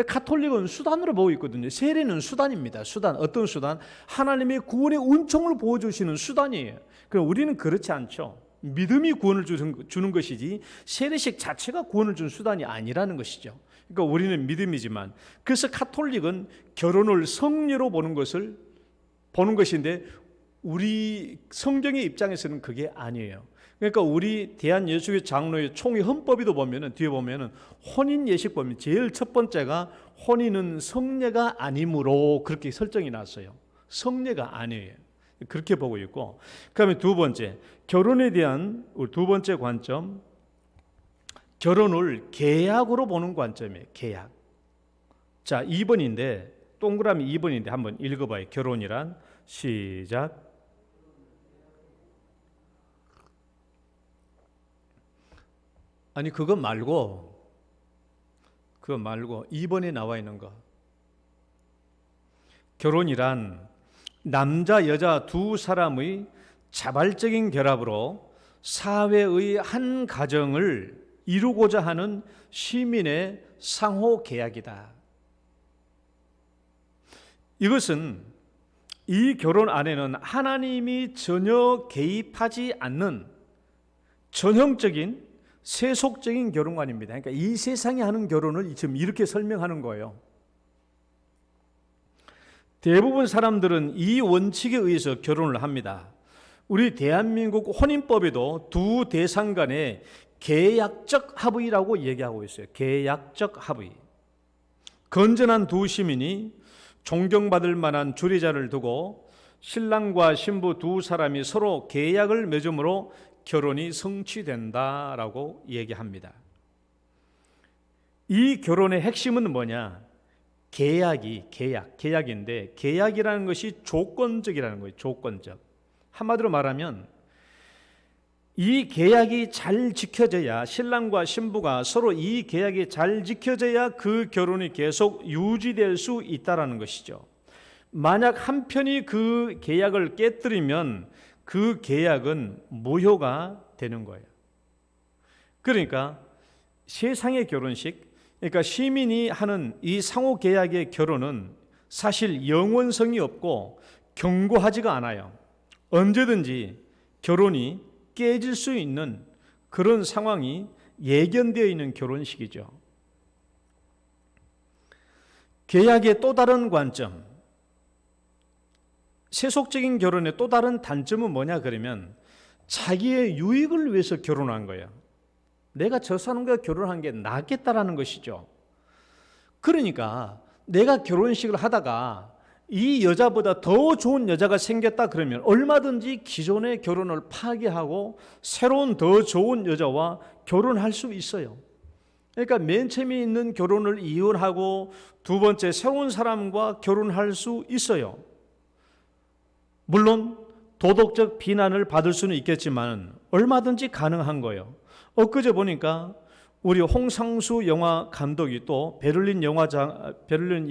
카톨릭은 수단으로 보고 있거든요. 세례는 수단입니다. 수단. 어떤 수단? 하나님의 구원의 은총을 부어주시는 수단이에요. 그럼 우리는 그렇지 않죠. 믿음이 구원을 주는 것이지 세례식 자체가 구원을 주는 수단이 아니라는 것이죠. 그러니까 우리는 믿음이지만, 그래서 카톨릭은 결혼을 성례로 보는 것인데 우리 성경의 입장에서는 그게 아니에요. 그러니까 우리 대한예수교 장로의 총회 헌법에도 보면은, 뒤에 보면은 혼인 예식 보면 제일 첫 번째가 혼인은 성례가 아니므로 그렇게 설정이 났어요. 성례가 아니에요. 그렇게 보고 있고, 그다음에 두 번째, 결혼에 대한 두 번째 관점, 결혼을 계약으로 보는 관점이에요. 계약. 자, 2번인데, 동그라미 2번인데 한번 읽어봐요. 결혼이란, 시작. 아니 그거 말고 2번에 나와 있는 거. 결혼이란 남자 여자 두 사람의 자발적인 결합으로 사회의 한 가정을 이루고자 하는 시민의 상호 계약이다. 이것은 이 결혼 안에는 하나님이 전혀 개입하지 않는 전형적인 세속적인 결혼관입니다. 그러니까 이 세상이 하는 결혼을 지금 이렇게 설명하는 거예요. 대부분 사람들은 이 원칙에 의해서 결혼을 합니다. 우리 대한민국 혼인법에도 두 대상 간의 계약적 합의라고 얘기하고 있어요. 계약적 합의. 건전한 두 시민이 존경받을 만한 주례자를 두고 신랑과 신부 두 사람이 서로 계약을 맺음으로 결혼이 성취된다라고 얘기합니다. 이 결혼의 핵심은 뭐냐? 계약인데 계약이라는 것이 조건적이라는 거예요. 조건적. 한마디로 말하면 이 계약이 잘 지켜져야, 신랑과 신부가 서로 이 계약이 잘 지켜져야 그 결혼이 계속 유지될 수 있다라는 것이죠. 만약 한 편이 그 계약을 깨뜨리면 그 계약은 무효가 되는 거예요. 그러니까 세상의 결혼식, 그러니까 시민이 하는 이 상호 계약의 결혼은 사실 영원성이 없고 견고하지가 않아요. 언제든지 결혼이 깨질 수 있는 그런 상황이 예견되어 있는 결혼식이죠. 계약의 또 다른 관점, 세속적인 결혼의 또 다른 단점은 뭐냐 그러면 자기의 유익을 위해서 결혼한 거예요. 내가 저 사람과 결혼한 게 낫겠다라는 것이죠. 그러니까 내가 결혼식을 하다가 이 여자보다 더 좋은 여자가 생겼다 그러면 얼마든지 기존의 결혼을 파기하고 새로운 더 좋은 여자와 결혼할 수 있어요. 그러니까 맨 처음에 있는 결혼을 이혼하고 두 번째 새로운 사람과 결혼할 수 있어요. 물론 도덕적 비난을 받을 수는 있겠지만 얼마든지 가능한 거예요. 엊그제 보니까 우리 홍상수 영화 감독이 또 베를린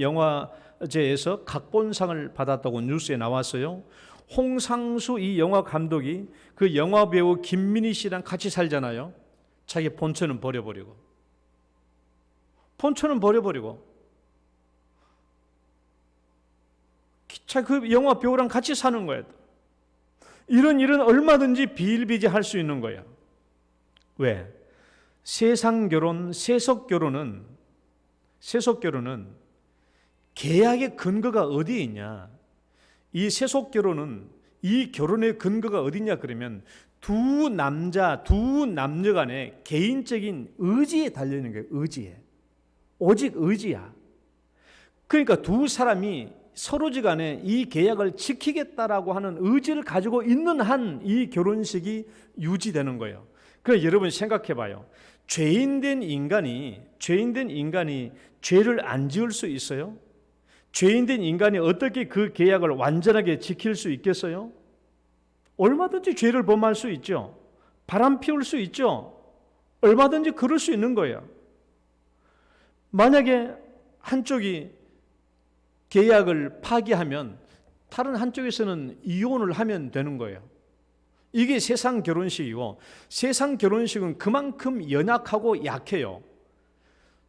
영화제에서 각본상을 받았다고 뉴스에 나왔어요. 홍상수 이 영화 감독이 그 영화 배우 김민희 씨랑 같이 살잖아요. 자기 본처는 버려버리고 그 영화 배우랑 같이 사는 거예요. 이런 일은 얼마든지 비일비재할 수 있는 거예요. 왜? 세상 결혼, 세속 결혼은 계약의 근거가 어디에 있냐? 이 세속 결혼은 이 결혼의 근거가 어디냐 그러면 두 남녀 간의 개인적인 의지에 달려 있는 거예요. 의지에. 오직 의지야. 그러니까 두 사람이 서로지간에 이 계약을 지키겠다라고 하는 의지를 가지고 있는 한 이 결혼식이 유지되는 거예요. 그래서 여러분 생각해 봐요. 죄인된 인간이 죄를 안 지을 수 있어요? 죄인된 인간이 어떻게 그 계약을 완전하게 지킬 수 있겠어요? 얼마든지 죄를 범할 수 있죠. 바람 피울 수 있죠. 얼마든지 그럴 수 있는 거예요. 만약에 한쪽이 계약을 파기하면 다른 한쪽에서는 이혼을 하면 되는 거예요. 이게 세상 결혼식이고, 세상 결혼식은 그만큼 연약하고 약해요.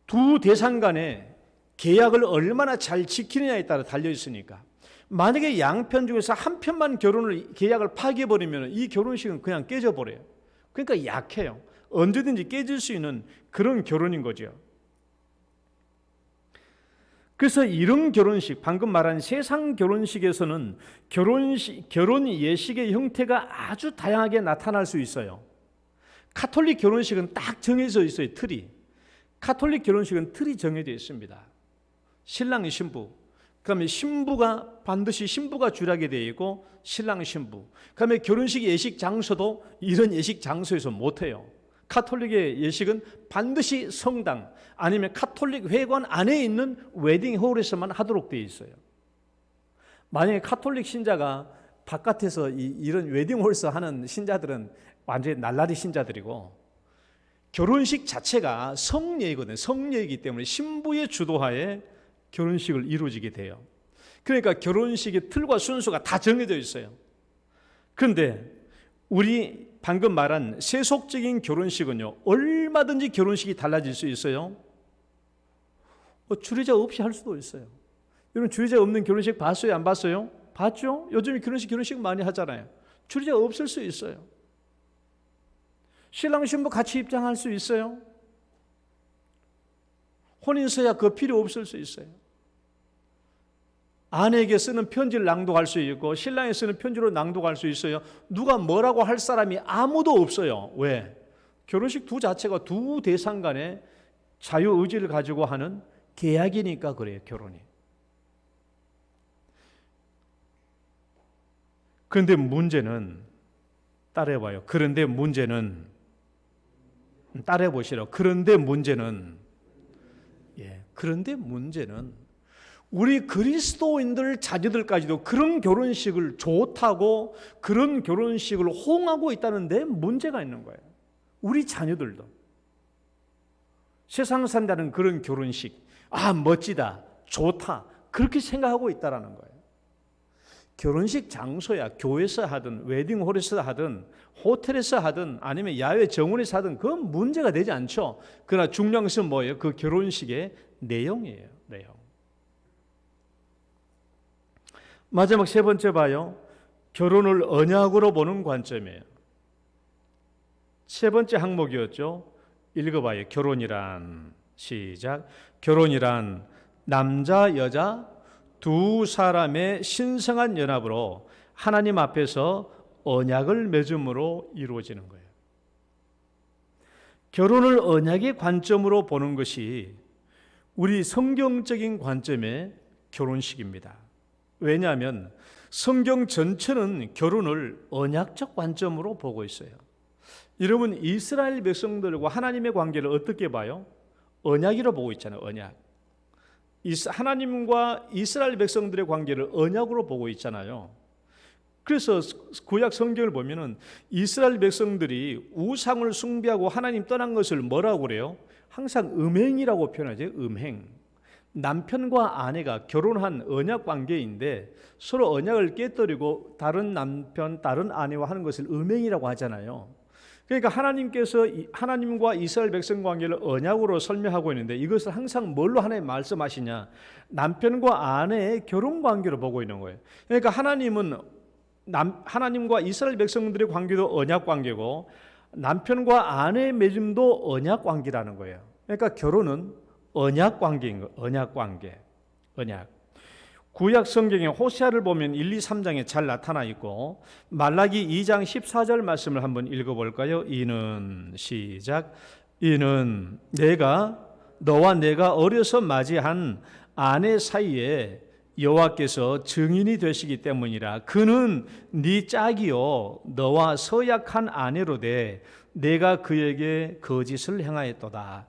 두 대상 간에 계약을 얼마나 잘 지키느냐에 따라 달려 있으니까. 만약에 양편 중에서 한 편만 계약을 파기해버리면 이 결혼식은 그냥 깨져버려요. 그러니까 약해요. 언제든지 깨질 수 있는 그런 결혼인 거죠. 그래서 이런 결혼식, 방금 말한 세상 결혼식에서는 결혼 예식의 형태가 아주 다양하게 나타날 수 있어요. 카톨릭 결혼식은 딱 정해져 있어요. 틀이. 카톨릭 결혼식은 틀이 정해져 있습니다. 신랑이 신부, 그다음에 반드시 신부가 주례하게 되어 있고 신랑 신부. 그다음에 결혼식 예식 장소도 이런 예식 장소에서 못해요. 카톨릭의 예식은 반드시 성당 아니면 카톨릭 회관 안에 있는 웨딩홀에서만 하도록 되어 있어요. 만약에 카톨릭 신자가 바깥에서 이런 웨딩홀에서 하는 신자들은 완전히 날라리 신자들이고, 결혼식 자체가 성례이거든요. 성례이기 때문에 신부의 주도하에 결혼식을 이루어지게 돼요. 그러니까 결혼식의 틀과 순서가 다 정해져 있어요. 그런데 우리 방금 말한 세속적인 결혼식은요, 얼마든지 결혼식이 달라질 수 있어요. 주례자 없이 할 수도 있어요. 여러분, 주례자 없는 결혼식 봤어요? 안 봤어요? 봤죠? 요즘 결혼식 많이 하잖아요. 주례자 없을 수 있어요. 신랑 신부 같이 입장할 수 있어요. 혼인서약 그 필요 없을 수 있어요. 아내에게 쓰는 편지를 낭독할 수 있고 신랑이 쓰는 편지로 낭독할 수 있어요. 누가 뭐라고 할 사람이 아무도 없어요. 왜? 결혼식 두 자체가 두 대상 간의 자유의지를 가지고 하는 계약이니까 그래요. 결혼이. 그런데 문제는, 따라해봐요. 그런데 문제는, 따라해보시라고. 그런데 문제는 우리 그리스도인들 자녀들까지도 그런 결혼식을 좋다고 그런 결혼식을 호응하고 있다는 데 문제가 있는 거예요. 우리 자녀들도 세상 산다는 그런 결혼식, 멋지다, 좋다, 그렇게 생각하고 있다는 거예요. 결혼식 장소야 교회에서 하든 웨딩홀에서 하든 호텔에서 하든 아니면 야외 정원에서 하든 그건 문제가 되지 않죠. 그러나 중요한 것은 뭐예요? 그 결혼식의 내용이에요. 내용. 마지막 세 번째 봐요. 결혼을 언약으로 보는 관점이에요. 세 번째 항목이었죠. 읽어봐요. 결혼이란, 시작. 결혼이란 남자 여자 두 사람의 신성한 연합으로 하나님 앞에서 언약을 맺음으로 이루어지는 거예요. 결혼을 언약의 관점으로 보는 것이 우리 성경적인 관점의 결혼식입니다. 왜냐하면 성경 전체는 결혼을 언약적 관점으로 보고 있어요. 여러분, 이스라엘 백성들과 하나님의 관계를 어떻게 봐요? 언약이라 보고 있잖아요. 언약. 하나님과 이스라엘 백성들의 관계를 언약으로 보고 있잖아요. 그래서 구약 성경을 보면은 이스라엘 백성들이 우상을 숭배하고 하나님 떠난 것을 뭐라고 그래요? 항상 음행이라고 표현하죠. 음행. 남편과 아내가 결혼한 언약 관계인데 서로 언약을 깨뜨리고 다른 남편, 다른 아내와 하는 것을 음행이라고 하잖아요. 그러니까 하나님께서 하나님과 이스라엘 백성 관계를 언약으로 설명하고 있는데 이것을 항상 뭘로 하나님 말씀하시냐? 남편과 아내의 결혼 관계로 보고 있는 거예요. 그러니까 하나님은 하나님과 이스라엘 백성들의 관계도 언약 관계고 남편과 아내의 맺음도 언약 관계라는 거예요. 그러니까 결혼은 언약 관계인 거예요. 언약 관계. 언약. 구약 성경에 호세아를 보면 1, 2, 3장에 잘 나타나 있고 말라기 2장 14절 말씀을 한번 읽어볼까요? 이는 시작. 이는 너와 내가 어려서 맞이한 아내 사이에 여호와께서 증인이 되시기 때문이라. 그는 네 짝이요 너와 서약한 아내로 돼 내가 그에게 거짓을 행하였도다.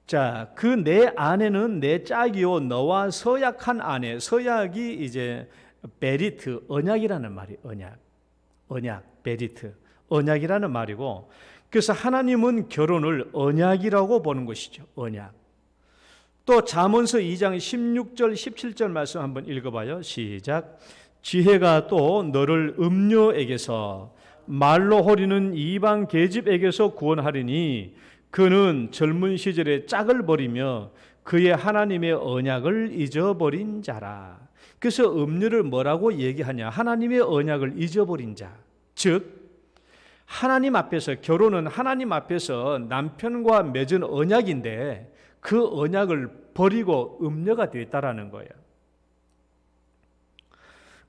자, 그 내 아내는 내 짝이요 너와 서약한 아내. 서약이 이제 베리트, 언약이라는 말이 언약, 베리트, 언약이라는 말이고, 그래서 하나님은 결혼을 언약이라고 보는 것이죠. 언약. 또 잠언서 2장 16절 17절 말씀 한번 읽어봐요. 시작. 지혜가 또 너를 음녀에게서 말로 호리는 이방 계집에게서 구원하리니 그는 젊은 시절에 짝을 버리며 그의 하나님의 언약을 잊어버린 자라. 그래서 음녀를 뭐라고 얘기하냐? 하나님의 언약을 잊어버린 자. 즉 하나님 앞에서, 결혼은 하나님 앞에서 남편과 맺은 언약인데 그 언약을 버리고 음녀가 됐다라는 거예요.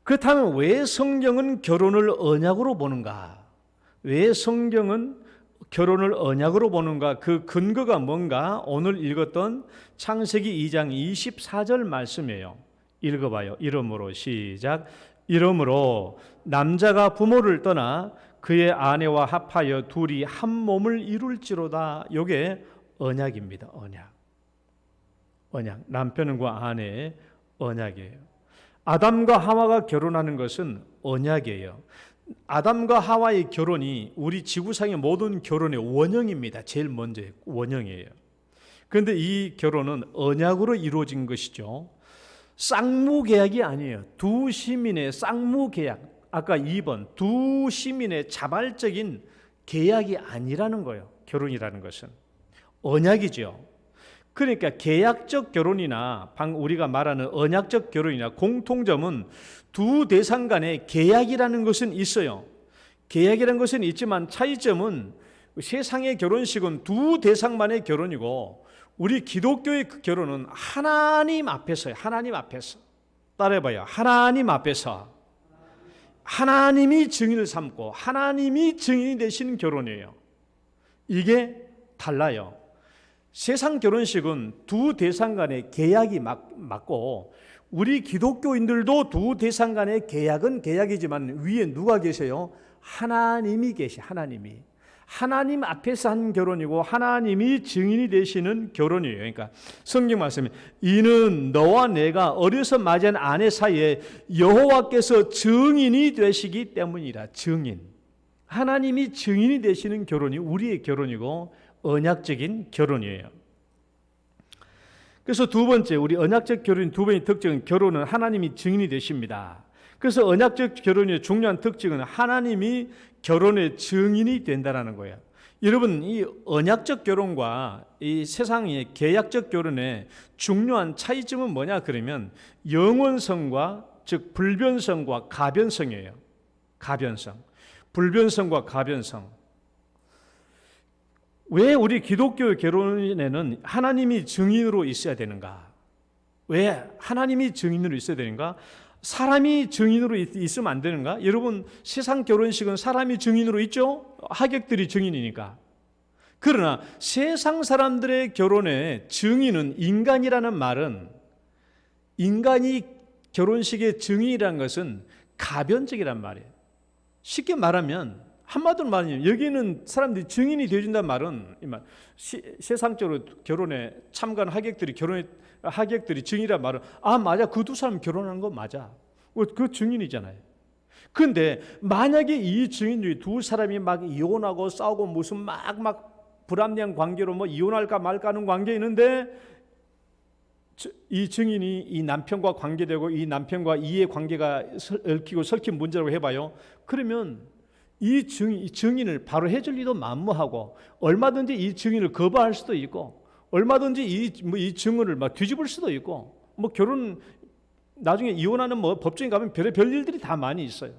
그렇다면 왜 성경은 결혼을 언약으로 보는가? 왜 성경은 결혼을 언약으로 보는가? 그 근거가 뭔가? 오늘 읽었던 창세기 2장 24절 말씀이에요. 읽어봐요. 이러므로 시작. 이러므로 남자가 부모를 떠나 그의 아내와 합하여 둘이 한 몸을 이룰지로다. 이게 언약입니다. 언약. 남편과 아내의 언약이에요. 아담과 하와가 결혼하는 것은 언약이에요. 아담과 하와의 결혼이 우리 지구상의 모든 결혼의 원형입니다. 제일 먼저 원형이에요. 그런데 이 결혼은 언약으로 이루어진 것이죠. 쌍무계약이 아니에요. 두 시민의 쌍무계약. 아까 2번 두 시민의 자발적인 계약이 아니라는 거예요. 결혼이라는 것은 언약이죠. 그러니까 계약적 결혼이나 우리가 말하는 언약적 결혼이나 공통점은 두 대상 간의 계약이라는 것은 있어요. 계약이라는 것은 있지만 차이점은 세상의 결혼식은 두 대상만의 결혼이고 우리 기독교의 그 결혼은 하나님 앞에서요. 하나님 앞에서. 따라해봐요. 하나님 앞에서. 하나님이 증인을 삼고 하나님이 증인이 되시는 결혼이에요. 이게 달라요. 세상 결혼식은 두 대상 간의 계약이 맞고 우리 기독교인들도 두 대상 간의 계약은 계약이지만 위에 누가 계세요? 하나님이 계시. 하나님 앞에서 한 결혼이고 하나님이 증인이 되시는 결혼이에요. 그러니까 성경 말씀에 이는 너와 내가 어려서 맞이한 아내 사이에 여호와께서 증인이 되시기 때문이라. 증인. 하나님이 증인이 되시는 결혼이 우리의 결혼이고 언약적인 결혼이에요. 그래서 두 번째 우리 언약적 결혼의 두 번째 특징은 결혼은 하나님이 증인이 되십니다. 그래서 언약적 결혼의 중요한 특징은 하나님이 결혼의 증인이 된다는 거예요. 여러분 이 언약적 결혼과 이 세상의 계약적 결혼의 중요한 차이점은 뭐냐 그러면 영원성과 즉 불변성과 가변성이에요. 가변성. 불변성과 가변성. 왜 우리 기독교 결혼에는 하나님이 증인으로 있어야 되는가? 왜 하나님이 증인으로 있어야 되는가? 사람이 증인으로 있으면 안 되는가? 여러분 세상 결혼식은 사람이 증인으로 있죠? 하객들이 증인이니까. 그러나 세상 사람들의 결혼의 증인은 인간이라는 말은 인간이 결혼식의 증인이라는 것은 가변적이란 말이에요. 쉽게 말하면 한마디로 말하면 여기는 사람들이 증인이 되어준다는 말은 세상적으로 결혼에 참가한 하객들이 증인이란 말은 맞아 그 두 사람 결혼한 거 맞아 그 증인이잖아요. 그런데 만약에 이 증인 중에 두 사람이 막 이혼하고 싸우고 무슨 막 불합리한 관계로 뭐 이혼할까 말까 하는 관계에 있는데 이 증인이 이 남편과 관계되고 이 남편과 이의 관계가 얽히고 설킨 문제라고 해봐요. 그러면 이 증인을 바로 해줄 리도 만무하고 얼마든지 이 증인을 거부할 수도 있고 얼마든지 이 증언을 막 뒤집을 수도 있고 뭐 결혼 나중에 이혼하는 뭐 법정에 가면 별 일들이 다 많이 있어요.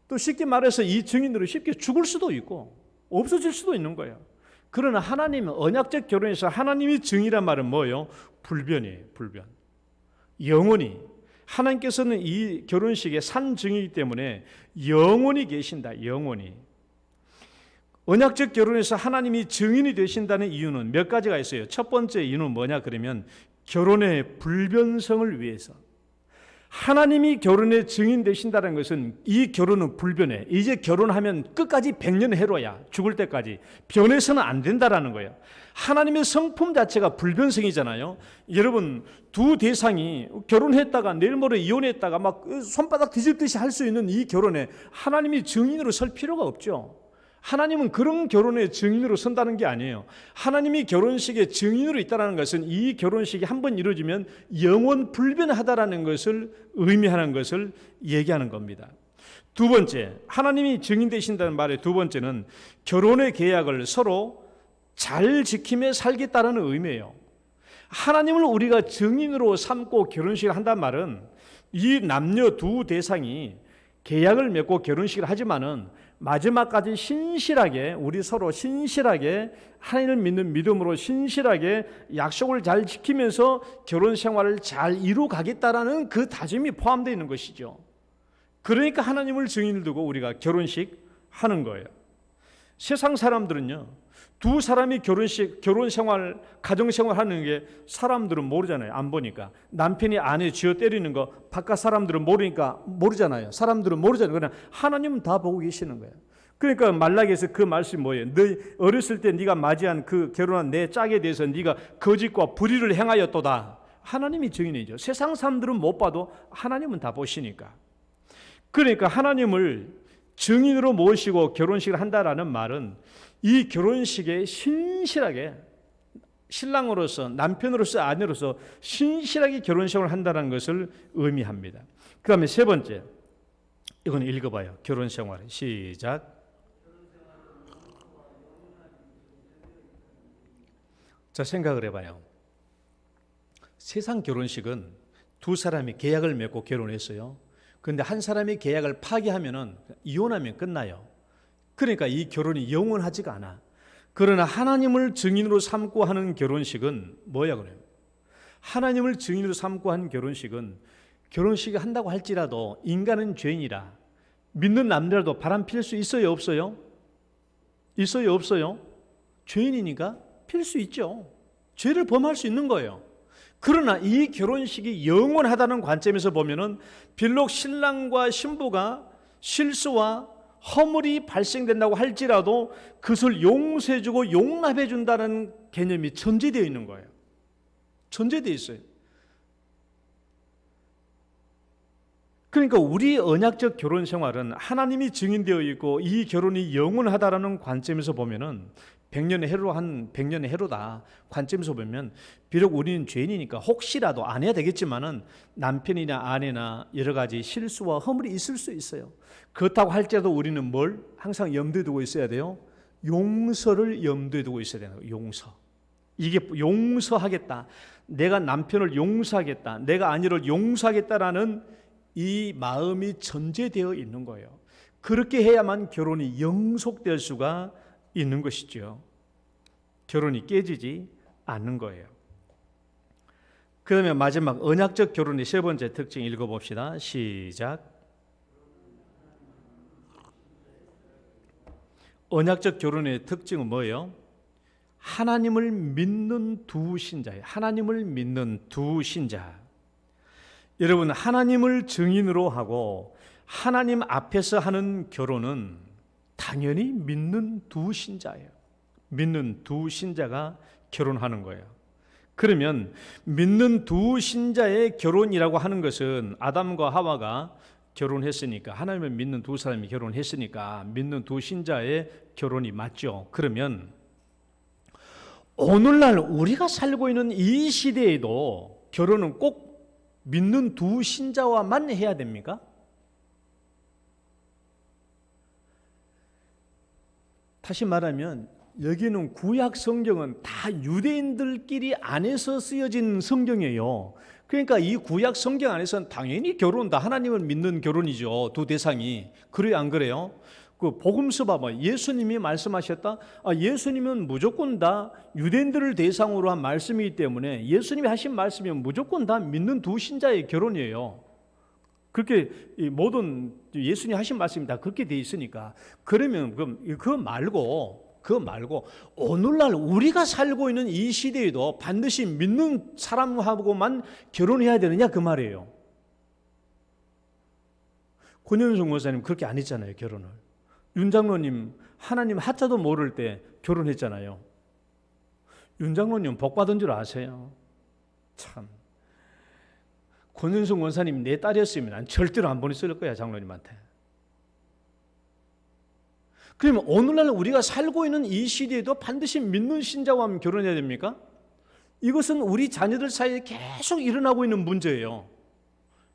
또 쉽게 말해서 이 증인으로 쉽게 죽을 수도 있고 없어질 수도 있는 거예요. 그러나 하나님은 언약적 결혼에서 하나님이 증인이란 말은 뭐예요? 불변이에요. 불변. 영원히 하나님께서는 이 결혼식의 산증이기 때문에 영원히 계신다. 영원히. 언약적 결혼에서 하나님이 증인이 되신다는 이유는 몇 가지가 있어요. 첫 번째 이유는 뭐냐 그러면 결혼의 불변성을 위해서. 하나님이 결혼의 증인 되신다는 것은 이 결혼은 불변해. 이제 결혼하면 끝까지 100년 해로야. 죽을 때까지. 변해서는 안 된다라는 거예요. 하나님의 성품 자체가 불변성이잖아요. 여러분 두 대상이 결혼했다가 내일 모레 이혼했다가 막 손바닥 뒤집듯이 할 수 있는 이 결혼에 하나님이 증인으로 설 필요가 없죠. 하나님은 그런 결혼의 증인으로 선다는 게 아니에요. 하나님이 결혼식의 증인으로 있다는 것은 이 결혼식이 한번 이루어지면 영원 불변하다라는 것을 의미하는 것을 얘기하는 겁니다. 두 번째, 하나님이 증인 되신다는 말의 두 번째는 결혼의 계약을 서로 잘 지키며 살겠다는 의미예요. 하나님을 우리가 증인으로 삼고 결혼식을 한다는 말은 이 남녀 두 대상이 계약을 맺고 결혼식을 하지만은 마지막까지 신실하게 우리 서로 신실하게 하나님을 믿는 믿음으로 신실하게 약속을 잘 지키면서 결혼 생활을 잘 이루어가겠다라는 그 다짐이 포함되어 있는 것이죠. 그러니까 하나님을 증인을 두고 우리가 결혼식 하는 거예요. 세상 사람들은요, 두 사람이 결혼 생활, 가정 생활 하는 게 사람들은 모르잖아요. 안 보니까. 남편이 아내 쥐어 때리는 거 바깥 사람들은 모르니까 모르잖아요. 사람들은 모르잖아요. 그러나 하나님은 다 보고 계시는 거예요. 그러니까 말라기에서 그 말씀이 뭐예요? 너 어렸을 때 네가 맞이한 그 결혼한 내 짝에 대해서 네가 거짓과 불의를 행하였도다. 하나님이 증인이죠. 세상 사람들은 못 봐도 하나님은 다 보시니까. 그러니까 하나님을 증인으로 모시고 결혼식을 한다라는 말은 이 결혼식에 신실하게 신랑으로서, 남편으로서, 아내로서 신실하게 결혼 생활을 한다는 것을 의미합니다. 그 다음에 세 번째, 이건 읽어봐요. 결혼 생활 시작. 자, 생각을 해봐요. 세상 결혼식은 두 사람이 계약을 맺고 결혼했어요. 그런데 한 사람이 계약을 파기하면은 이혼하면 끝나요. 그러니까 이 결혼이 영원하지가 않아. 그러나 하나님을 증인으로 삼고 하는 결혼식은 뭐야 그래요? 하나님을 증인으로 삼고 하는 결혼식은 결혼식을 한다고 할지라도 인간은 죄인이라 믿는 남자라도 바람 필 수 있어요, 없어요? 있어요, 없어요? 죄인이니까 필 수 있죠. 죄를 범할 수 있는 거예요. 그러나 이 결혼식이 영원하다는 관점에서 보면은 비록 신랑과 신부가 실수와 허물이 발생된다고 할지라도 그것을 용서해주고 용납해준다는 개념이 전제되어 있는 거예요. 전제되어 있어요. 그러니까 우리 언약적 결혼 생활은 하나님이 증인되어 있고 이 결혼이 영원하다라는 관점에서 보면은 100년의 해로다 관점에서 보면 비록 우리는 죄인이니까 혹시라도 안 해야 되겠지만은 남편이나 아내나 여러 가지 실수와 허물이 있을 수 있어요. 그렇다고 할지라도 우리는 뭘 항상 염두에 두고 있어야 돼요? 용서를 염두에 두고 있어야 되는 거예요. 용서. 이게 용서하겠다. 내가 남편을 용서하겠다. 내가 아내를 용서하겠다라는 이 마음이 전제되어 있는 거예요. 그렇게 해야만 결혼이 영속될 수가 있는 것이죠. 결혼이 깨지지 않는 거예요. 그 다음에 마지막 언약적 결혼의 세 번째 특징 읽어봅시다. 시작. 언약적 결혼의 특징은 뭐예요? 하나님을 믿는 두 신자예요. 하나님을 믿는 두 신자. 여러분, 하나님을 증인으로 하고 하나님 앞에서 하는 결혼은 당연히 믿는 두 신자예요. 믿는 두 신자가 결혼하는 거예요. 그러면 믿는 두 신자의 결혼이라고 하는 것은 아담과 하와가 결혼했으니까, 하나님을 믿는 두 사람이 결혼했으니까 믿는 두 신자의 결혼이 맞죠. 그러면 오늘날 우리가 살고 있는 이 시대에도 결혼은 꼭 믿는 두 신자와만 해야 됩니까? 다시 말하면 여기는 구약 성경은 다 유대인들끼리 안에서 쓰여진 성경이에요. 그러니까 이 구약 성경 안에서는 당연히 결혼 다 하나님을 믿는 결혼이죠. 두 대상이. 그래요, 안 그래요? 그 복음서 봐봐. 예수님이 말씀하셨다. 예수님은 무조건 다 유대인들을 대상으로 한 말씀이기 때문에 예수님이 하신 말씀이면 무조건 다 믿는 두 신자의 결혼이에요. 그렇게 모든 예수님 하신 말씀이 다 그렇게 돼 있으니까. 그러면 그거 말고 오늘날 우리가 살고 있는 이 시대에도 반드시 믿는 사람하고만 결혼해야 되느냐 그 말이에요. 권현숙 목사님 그렇게 안 했잖아요, 결혼을. 윤 장로님 하나님 하자도 모를 때 결혼했잖아요. 윤 장로님 복 받은 줄 아세요? 참. 권현숙 원사님 내 딸이었으면 난 절대로 안 보냈을 거야, 장로님한테. 그러면 오늘날 우리가 살고 있는 이 시대에도 반드시 믿는 신자와 결혼해야 됩니까? 이것은 우리 자녀들 사이에 계속 일어나고 있는 문제예요.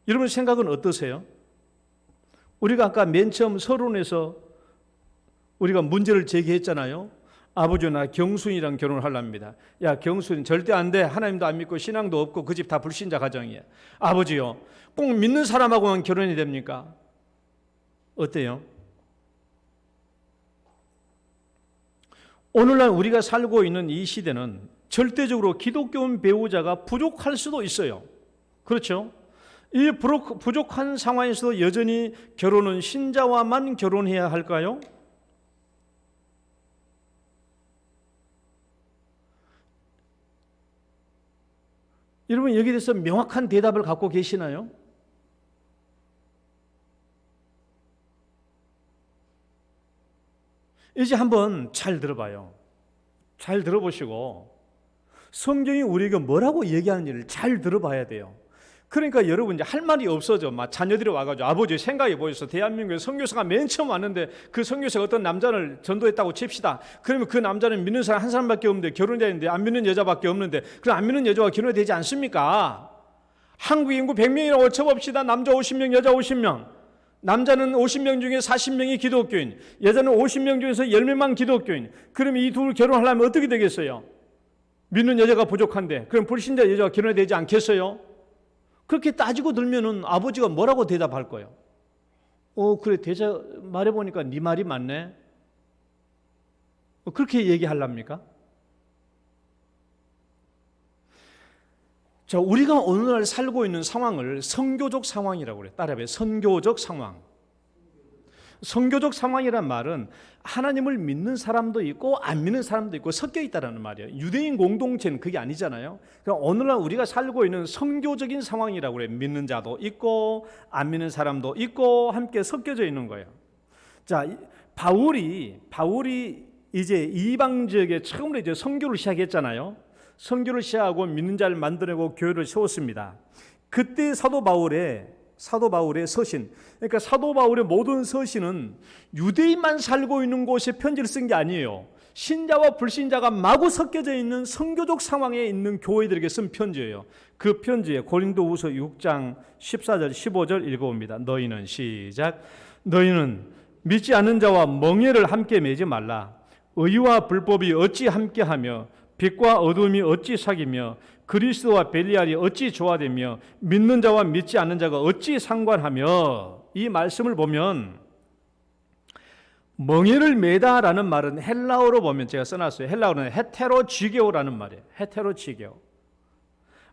여러분 생각은 어떠세요? 우리가 아까 맨 처음 서론에서 우리가 문제를 제기했잖아요. 아버지 나 경순이랑 결혼하랍니다. 야, 경순이 절대 안 돼. 하나님도 안 믿고 신앙도 없고 그 집 다 불신자 가정이야. 아버지요, 꼭 믿는 사람하고만 결혼이 됩니까? 어때요? 오늘날 우리가 살고 있는 이 시대는 절대적으로 기독교인 배우자가 부족할 수도 있어요. 그렇죠? 이 부족한 상황에서도 여전히 결혼은 신자와만 결혼해야 할까요? 여러분 여기에 대해서 명확한 대답을 갖고 계시나요? 이제 한번 잘 들어봐요. 잘 들어보시고 성경이 우리에게 뭐라고 얘기하는지를 잘 들어봐야 돼요. 그러니까 여러분 이제 할 말이 없어져. 막 자녀들이 와가지고 아버지 생각해 보셔서 대한민국에 선교사가 맨 처음 왔는데 그 선교사가 어떤 남자를 전도했다고 칩시다. 그러면 그 남자는 믿는 사람 한 사람밖에 없는데 결혼되는데 안 믿는 여자밖에 없는데 그럼 안 믿는 여자와 결혼이 되지 않습니까? 한국 인구 100명이라고 쳐봅시다. 남자 50명, 여자 50명. 남자는 50명 중에 40명이 기독교인, 여자는 50명 중에서 10명만 기독교인. 그럼 이 둘 결혼하려면 어떻게 되겠어요? 믿는 여자가 부족한데 그럼 불신자 여자가 결혼이 되지 않겠어요? 그렇게 따지고 들면은 아버지가 뭐라고 대답할 거예요? 그래 대자 말해보니까 네 말이 맞네. 그렇게 얘기하랍니까? 자, 우리가 오늘날 살고 있는 상황을 선교적 상황이라고 그래요. 따라해봐요. 선교적 상황. 선교적 상황이란 말은 하나님을 믿는 사람도 있고 안 믿는 사람도 있고 섞여 있다는 말이에요. 유대인 공동체는 그게 아니잖아요. 그러니까 오늘날 우리가 살고 있는 선교적인 상황이라고 그래요. 믿는 자도 있고 안 믿는 사람도 있고 함께 섞여져 있는 거예요. 자, 바울이 이제 이방 지역에 처음으로 이제 선교를 시작했잖아요. 선교를 시작하고 믿는 자를 만들어내고 교회를 세웠습니다. 그때 사도 바울의 서신, 그러니까 사도 바울의 모든 서신은 유대인만 살고 있는 곳에 편지를 쓴 게 아니에요. 신자와 불신자가 마구 섞여져 있는 선교적 상황에 있는 교회들에게 쓴 편지예요. 그 편지에 고린도후서 6장 14절 15절 읽어봅니다. 너희는 시작. 너희는 믿지 않는 자와 멍에를 함께 매지 말라. 의와 불법이 어찌 함께하며 빛과 어둠이 어찌 사귀며 그리스도와 벨리알이 어찌 조화되며 믿는 자와 믿지 않는 자가 어찌 상관하며. 이 말씀을 보면 멍에를 매다라는 말은 헬라어로 보면 제가 써놨어요. 헬라어는 헤테로지게오라는 말이에요. 헤테로지게오.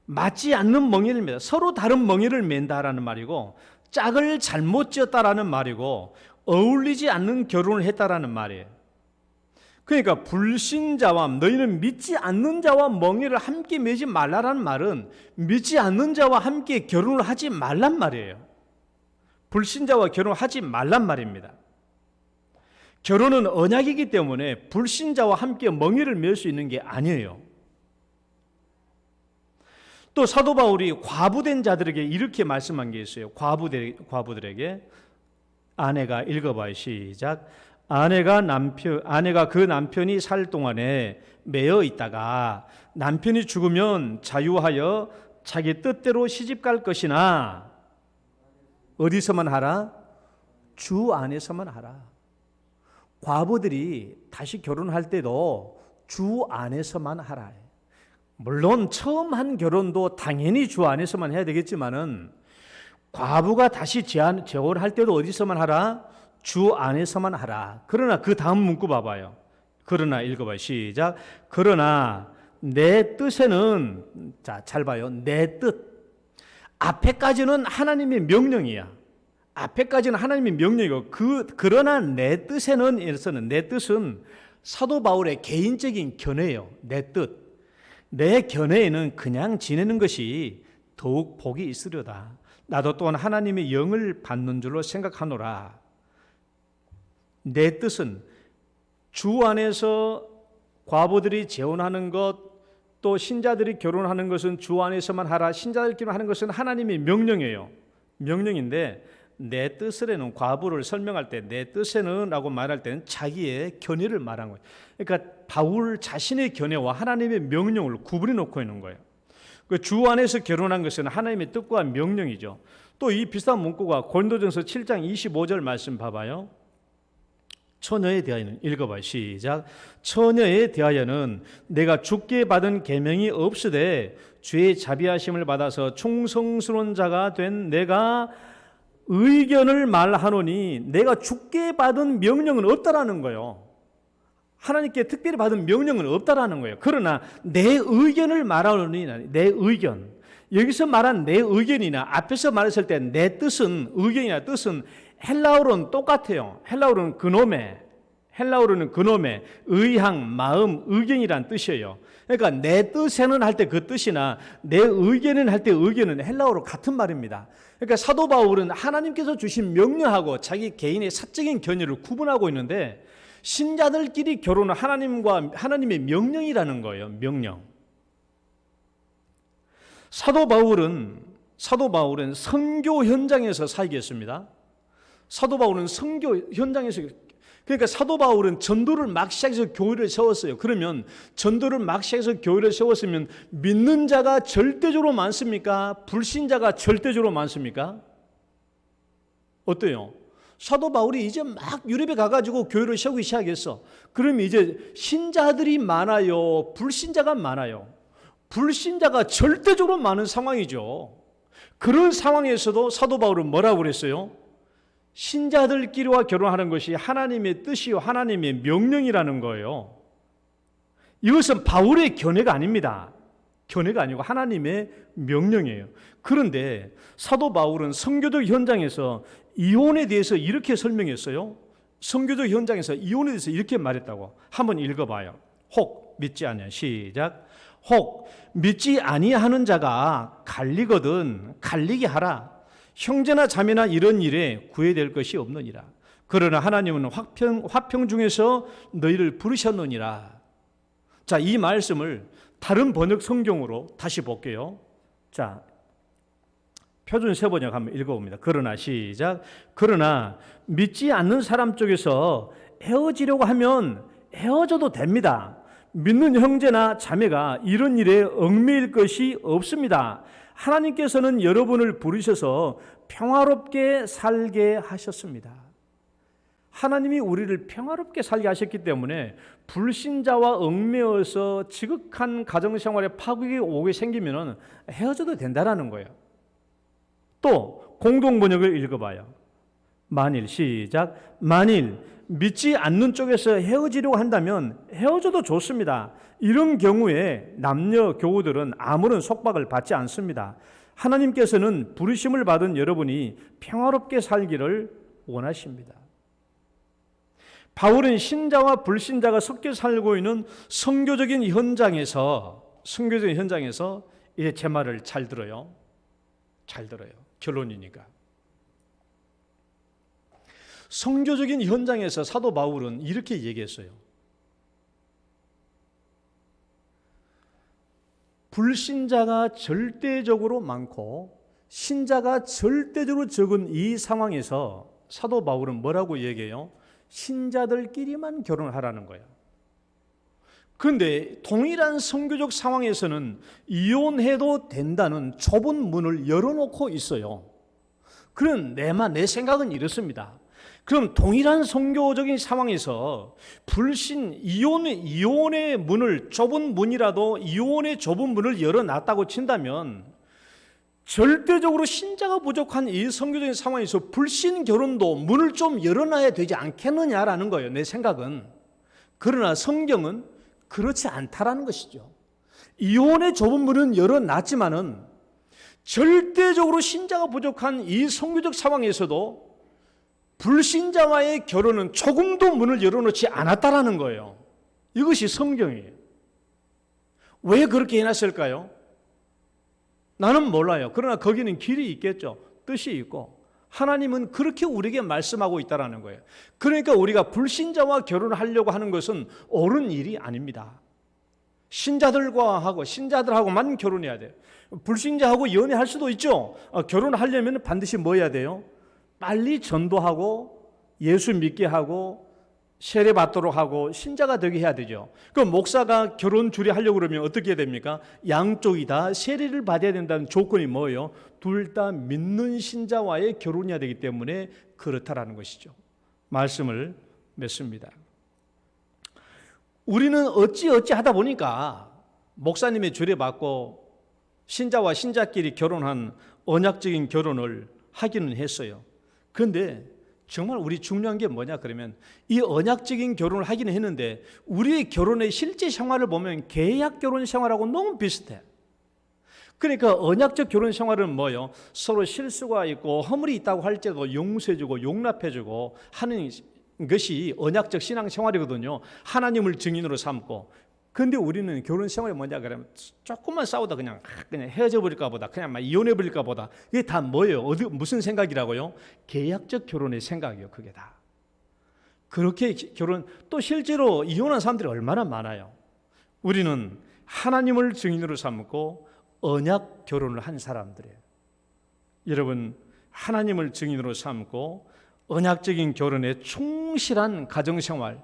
맞지 않는 멍에를 매다. 서로 다른 멍에를 맨다라는 말이고 짝을 잘못 지었다라는 말이고 어울리지 않는 결혼을 했다라는 말이에요. 그러니까 불신자와 너희는 믿지 않는 자와 멍에를 함께 매지 말라라는 말은 믿지 않는 자와 함께 결혼을 하지 말란 말이에요. 불신자와 결혼하지 말란 말입니다. 결혼은 언약이기 때문에 불신자와 함께 멍에를 맬 수 있는 게 아니에요. 또 사도 바울이 과부된 자들에게 이렇게 말씀한 게 있어요. 과부들에게 아내가 읽어봐요. 시작. 아내가 그 남편이 살 동안에 매여 있다가 남편이 죽으면 자유하여 자기 뜻대로 시집갈 것이나 어디서만 하라? 주 안에서만 하라. 과부들이 다시 결혼할 때도 주 안에서만 하라. 물론 처음 한 결혼도 당연히 주 안에서만 해야 되겠지만은 과부가 다시 재혼할 때도 어디서만 하라? 주 안에서만 하라. 그러나 그 다음 문구 봐봐요. 그러나 읽어봐요. 시작. 그러나 내 뜻에는, 자, 잘 봐요. 내 뜻. 앞에까지는 하나님의 명령이야. 앞에까지는 하나님의 명령이고 그러나 내 뜻에는 에서는 내 뜻은 사도 바울의 개인적인 견해예요. 내 뜻. 내 견해에는 그냥 지내는 것이 더욱 복이 있으려다. 나도 또한 하나님의 영을 받는 줄로 생각하노라. 내 뜻은 주 안에서 과부들이 재혼하는 것, 또 신자들이 결혼하는 것은 주 안에서만 하라. 신자들끼리 하는 것은 하나님의 명령이에요. 명령인데 내 뜻으로는 과부를 설명할 때 내 뜻에는 라고 말할 때는 자기의 견해를 말한 거예요. 그러니까 바울 자신의 견해와 하나님의 명령을 구분해 놓고 있는 거예요. 주 안에서 결혼한 것은 하나님의 뜻과 명령이죠. 또 이 비슷한 문구가 고린도전서 7장 25절 말씀 봐봐요. 처녀에 대하여는 읽어봐요. 시작. 처녀에 대하여는 내가 주께 받은 계명이 없으되 주의 자비하심을 받아서 충성스러운 자가 된 내가 의견을 말하노니 내가 주께 받은 명령은 없다라는 거예요. 하나님께 특별히 받은 명령은 없다라는 거예요. 그러나 내 의견을 말하노니 내 의견. 여기서 말한 내 의견이나 앞에서 말했을 때 내 뜻은 의견이나 뜻은 헬라어로는 똑같아요. 헬라어로는 그노메, 의향, 마음, 의견이란 뜻이에요. 그러니까 내 뜻에는 할 때 그 뜻이나 내 의견은 할 때 의견은 헬라어로 같은 말입니다. 그러니까 사도 바울은 하나님께서 주신 명령하고 자기 개인의 사적인 견해를 구분하고 있는데 신자들끼리 결혼은 하나님의 명령이라는 거예요. 명령. 사도 바울은 사도 바울은 선교 현장에서 살겠습니다. 사도 바울은 선교 현장에서, 그러니까 사도 바울은 전도를 막 시작해서 교회를 세웠어요. 그러면 전도를 막 시작해서 교회를 세웠으면 믿는 자가 절대적으로 많습니까? 불신자가 절대적으로 많습니까? 어때요? 사도 바울이 이제 막 유럽에 가가지고 교회를 세우기 시작했어. 그럼 이제 신자들이 많아요? 불신자가 많아요? 불신자가 절대적으로 많은 상황이죠. 그런 상황에서도 사도 바울은 뭐라고 그랬어요? 신자들끼리와 결혼하는 것이 하나님의 뜻이요 하나님의 명령이라는 거예요. 이것은 바울의 견해가 아닙니다. 견해가 아니고 하나님의 명령이에요. 그런데 사도 바울은 선교적 현장에서 이혼에 대해서 이렇게 설명했어요. 선교적 현장에서 이혼에 대해서 이렇게 말했다고. 한번 읽어봐요. 혹 믿지 아니하 시작. 혹 믿지 아니하는 자가 갈리거든 갈리게 하라. 형제나 자매나 이런 일에 구애될 것이 없느니라. 그러나 하나님은 화평 중에서 너희를 부르셨느니라. 자, 이 말씀을 다른 번역 성경으로 다시 볼게요. 자, 표준 세번역 한번 읽어봅니다. 그러나 시작. 그러나 믿지 않는 사람 쪽에서 헤어지려고 하면 헤어져도 됩니다. 믿는 형제나 자매가 이런 일에 얽매일 것이 없습니다. 하나님께서는 여러분을 부르셔서 평화롭게 살게 하셨습니다. 하나님이 우리를 평화롭게 살게 하셨기 때문에 불신자와 얽매여서 지극한 가정생활에 파국이 오게 생기면 헤어져도 된다는 거예요. 또 공동번역을 읽어봐요. 만일 시작. 만일 믿지 않는 쪽에서 헤어지려고 한다면 헤어져도 좋습니다. 이런 경우에 남녀 교우들은 아무런 속박을 받지 않습니다. 하나님께서는 부르심을 받은 여러분이 평화롭게 살기를 원하십니다. 바울은 신자와 불신자가 섞여 살고 있는 선교적인 현장에서 이제 제 말을 잘 들어요. 잘 들어요. 결론이니까. 선교적인 현장에서 사도 바울은 이렇게 얘기했어요. 불신자가 절대적으로 많고 신자가 절대적으로 적은 이 상황에서 사도 바울은 뭐라고 얘기해요? 신자들끼리만 결혼하라는 거예요. 그런데 동일한 선교적 상황에서는 이혼해도 된다는 좁은 문을 열어놓고 있어요. 그런 내 생각은 이렇습니다. 그럼 동일한 선교적인 상황에서 이혼의 문을 좁은 문이라도 이혼의 좁은 문을 열어놨다고 친다면 절대적으로 신자가 부족한 이 선교적인 상황에서 불신 결혼도 문을 좀 열어놔야 되지 않겠느냐라는 거예요. 내 생각은. 그러나 성경은 그렇지 않다라는 것이죠. 이혼의 좁은 문은 열어놨지만은 절대적으로 신자가 부족한 이 선교적 상황에서도 불신자와의 결혼은 조금도 문을 열어놓지 않았다라는 거예요. 이것이 성경이에요. 왜 그렇게 해놨을까요? 나는 몰라요. 그러나 거기는 길이 있겠죠. 뜻이 있고 하나님은 그렇게 우리에게 말씀하고 있다는 거예요. 그러니까 우리가 불신자와 결혼하려고 하는 것은 옳은 일이 아닙니다. 신자들하고만 결혼해야 돼요. 불신자하고 연애할 수도 있죠. 결혼하려면 반드시 뭐 해야 돼요? 빨리 전도하고 예수 믿게 하고 세례 받도록 하고 신자가 되게 해야 되죠. 그럼 목사가 결혼 주례하려고 그러면 어떻게 해야 됩니까? 양쪽이 다 세례를 받아야 된다는 조건이 뭐예요? 둘 다 믿는 신자와의 결혼이어야 되기 때문에 그렇다라는 것이죠. 말씀을 맺습니다. 우리는 어찌 하다 보니까 목사님의 주례 받고 신자와 신자끼리 결혼한 언약적인 결혼을 하기는 했어요. 그런데 정말 우리 중요한 게 뭐냐 그러면 이 언약적인 결혼을 하기는 했는데 우리의 결혼의 실제 생활을 보면 계약 결혼 생활하고 너무 비슷해. 그러니까 언약적 결혼 생활은 뭐예요? 서로 실수가 있고 허물이 있다고 할지라도 용서해주고 용납해주고 하는 것이 언약적 신앙 생활이거든요. 하나님을 증인으로 삼고. 근데 우리는 결혼 생활이 뭐냐 그러면 조금만 싸우다 그냥 헤어져 버릴까 보다 그냥 막 이혼해 버릴까 보다 이게 다 뭐예요? 무슨 생각이라고요? 계약적 결혼의 생각이에요. 그게 다. 그렇게 결혼 또 실제로 이혼한 사람들이 얼마나 많아요. 우리는 하나님을 증인으로 삼고 언약 결혼을 한 사람들이에요. 여러분 하나님을 증인으로 삼고 언약적인 결혼에 충실한 가정생활,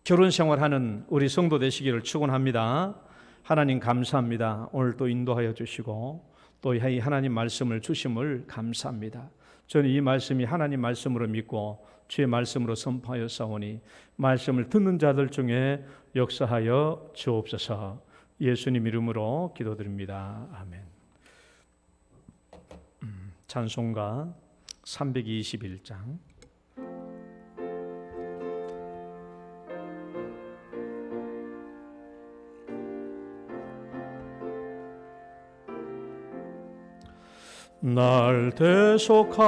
결혼생활하는 우리 성도 되시기를 축원합니다. 하나님 감사합니다. 오늘 또 인도하여 주시고 또 이 하나님 말씀을 주심을 감사합니다. 저는 이 말씀이 하나님 말씀으로 믿고 주의 말씀으로 선포하여 싸우니 말씀을 듣는 자들 중에 역사하여 주옵소서. 예수님 이름으로 기도드립니다. 아멘. 찬송가 321장. 날 대속하신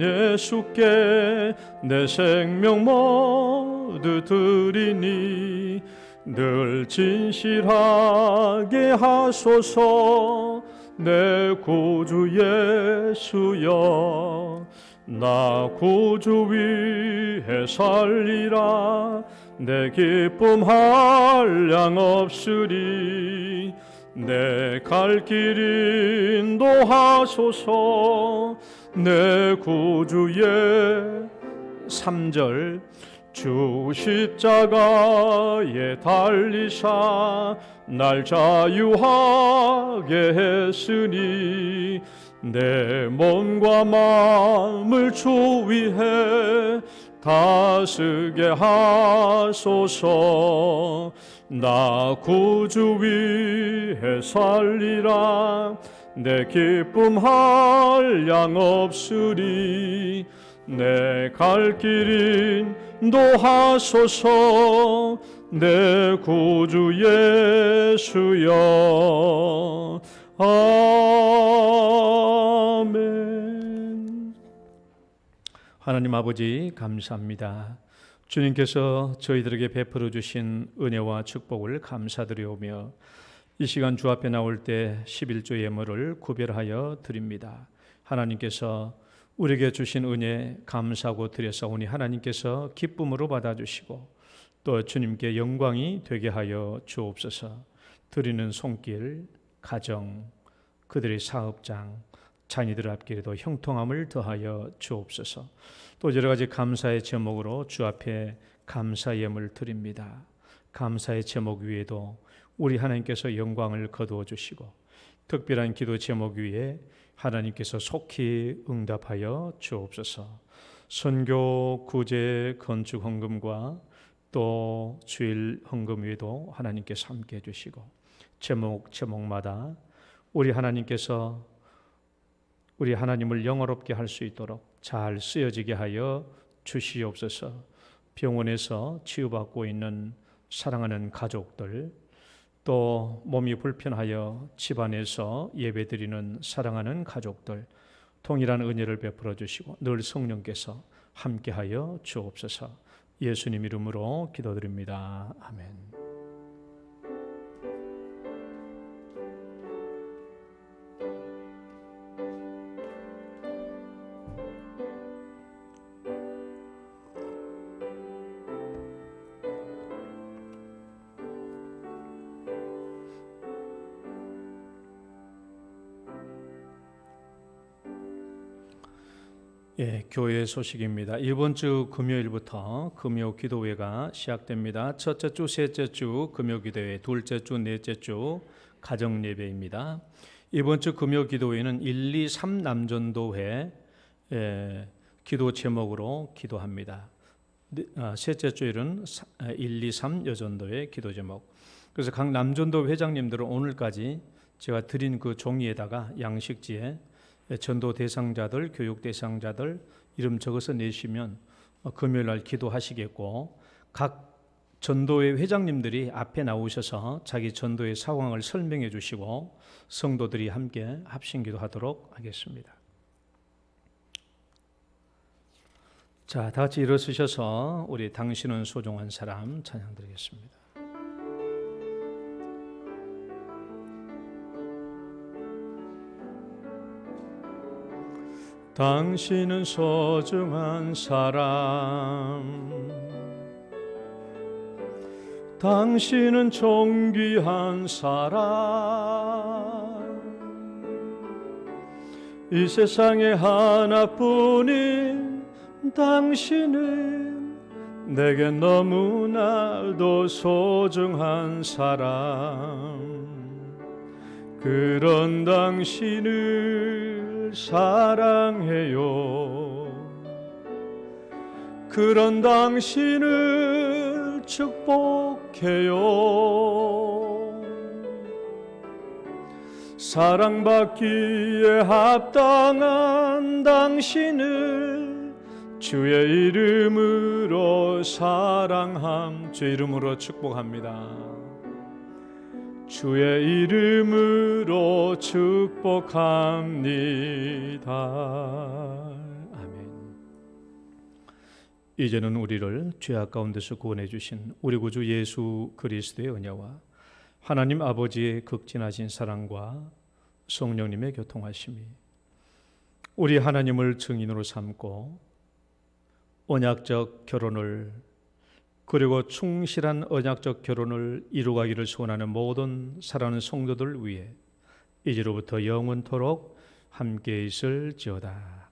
예수께 내 생명 모두 드리니 늘 진실하게 하소서. 내 구주 예수여, 나 구주 위해 살리라. 내 기쁨 한량 없으리. 내 갈 길 인도하소서. 내 구주의 3절 주 십자가에 달리사 날 자유하게 했으니 내 몸과 마음을 주 위해 다스게 하소서. 나 구주 위해 살리라. 내 기쁨 한량 없으리. 내 갈 길 인도하소서. 내 구주 예수여. 아멘. 하나님 아버지 감사합니다. 주님께서 저희들에게 베풀어 주신 은혜와 축복을 감사드리오며 이 시간 주 앞에 나올 때 11조 예물을 구별하여 드립니다. 하나님께서 우리에게 주신 은혜 감사하고 드렸사오니 하나님께서 기쁨으로 받아주시고 또 주님께 영광이 되게 하여 주옵소서. 드리는 손길, 가정, 그들의 사업장, 자녀들 앞길에도 형통함을 더하여 주옵소서. 또 여러 가지 감사의 제목으로 주 앞에 감사 예물 드립니다. 감사의 제목 위에도 우리 하나님께서 영광을 거두어 주시고 특별한 기도 제목 위에 하나님께서 속히 응답하여 주옵소서. 선교, 구제, 건축 헌금과 또 주일 헌금 위에도 하나님께서 함께 해주시고 제목마다 우리 하나님께서 우리 하나님을 영화롭게 할 수 있도록 잘 쓰여지게 하여 주시옵소서. 병원에서 치유받고 있는 사랑하는 가족들, 또 몸이 불편하여 집안에서 예배드리는 사랑하는 가족들, 동일한 은혜를 베풀어 주시고 늘 성령께서 함께하여 주옵소서. 예수님 이름으로 기도드립니다. 아멘. 교회 소식입니다. 이번 주 금요일부터 금요 기도회가 시작됩니다. 첫째 주, 셋째 주 금요 기도회, 둘째 주, 넷째 주 가정 예배입니다. 이번 주 금요 기도회는 1, 2, 3 남전도회 기도 제목으로 기도합니다. 셋째 주일은 1, 2, 3 여전도회 기도 제목. 그래서 각 남전도 회장님들은 오늘까지 제가 드린 그 종이에다가 양식지에 전도 대상자들, 교육 대상자들 이름 적어서 내시면 금요일 날 기도하시겠고, 각 전도회 회장님들이 앞에 나오셔서 자기 전도의 상황을 설명해 주시고 성도들이 함께 합심기도하도록 하겠습니다. 자, 다 같이 일어서셔서 우리 당신은 소중한 사람 찬양 드리겠습니다. 당신은 소중한 사람, 당신은 존귀한 사람, 이 세상에 하나뿐인 당신은 내게 너무나도 소중한 사람. 그런 당신을 사랑해요. 그런 당신을 축복해요. 사랑받기에 합당한 당신을 주의 이름으로 사랑함, 주의 이름으로 축복합니다. 주의 이름으로 축복합니다. 아멘. 이제는 우리를 죄악 가운데서 구원해 주신 우리 구주 예수 그리스도의 은혜와 하나님 아버지의 극진하신 사랑과 성령님의 교통하심이 우리 하나님을 증인으로 삼고 언약적 결혼을 그리고 충실한 언약적 결혼을 이루가기를 소원하는 모든 사랑하는 성도들 위해 이제로부터 영원토록 함께 있을지어다.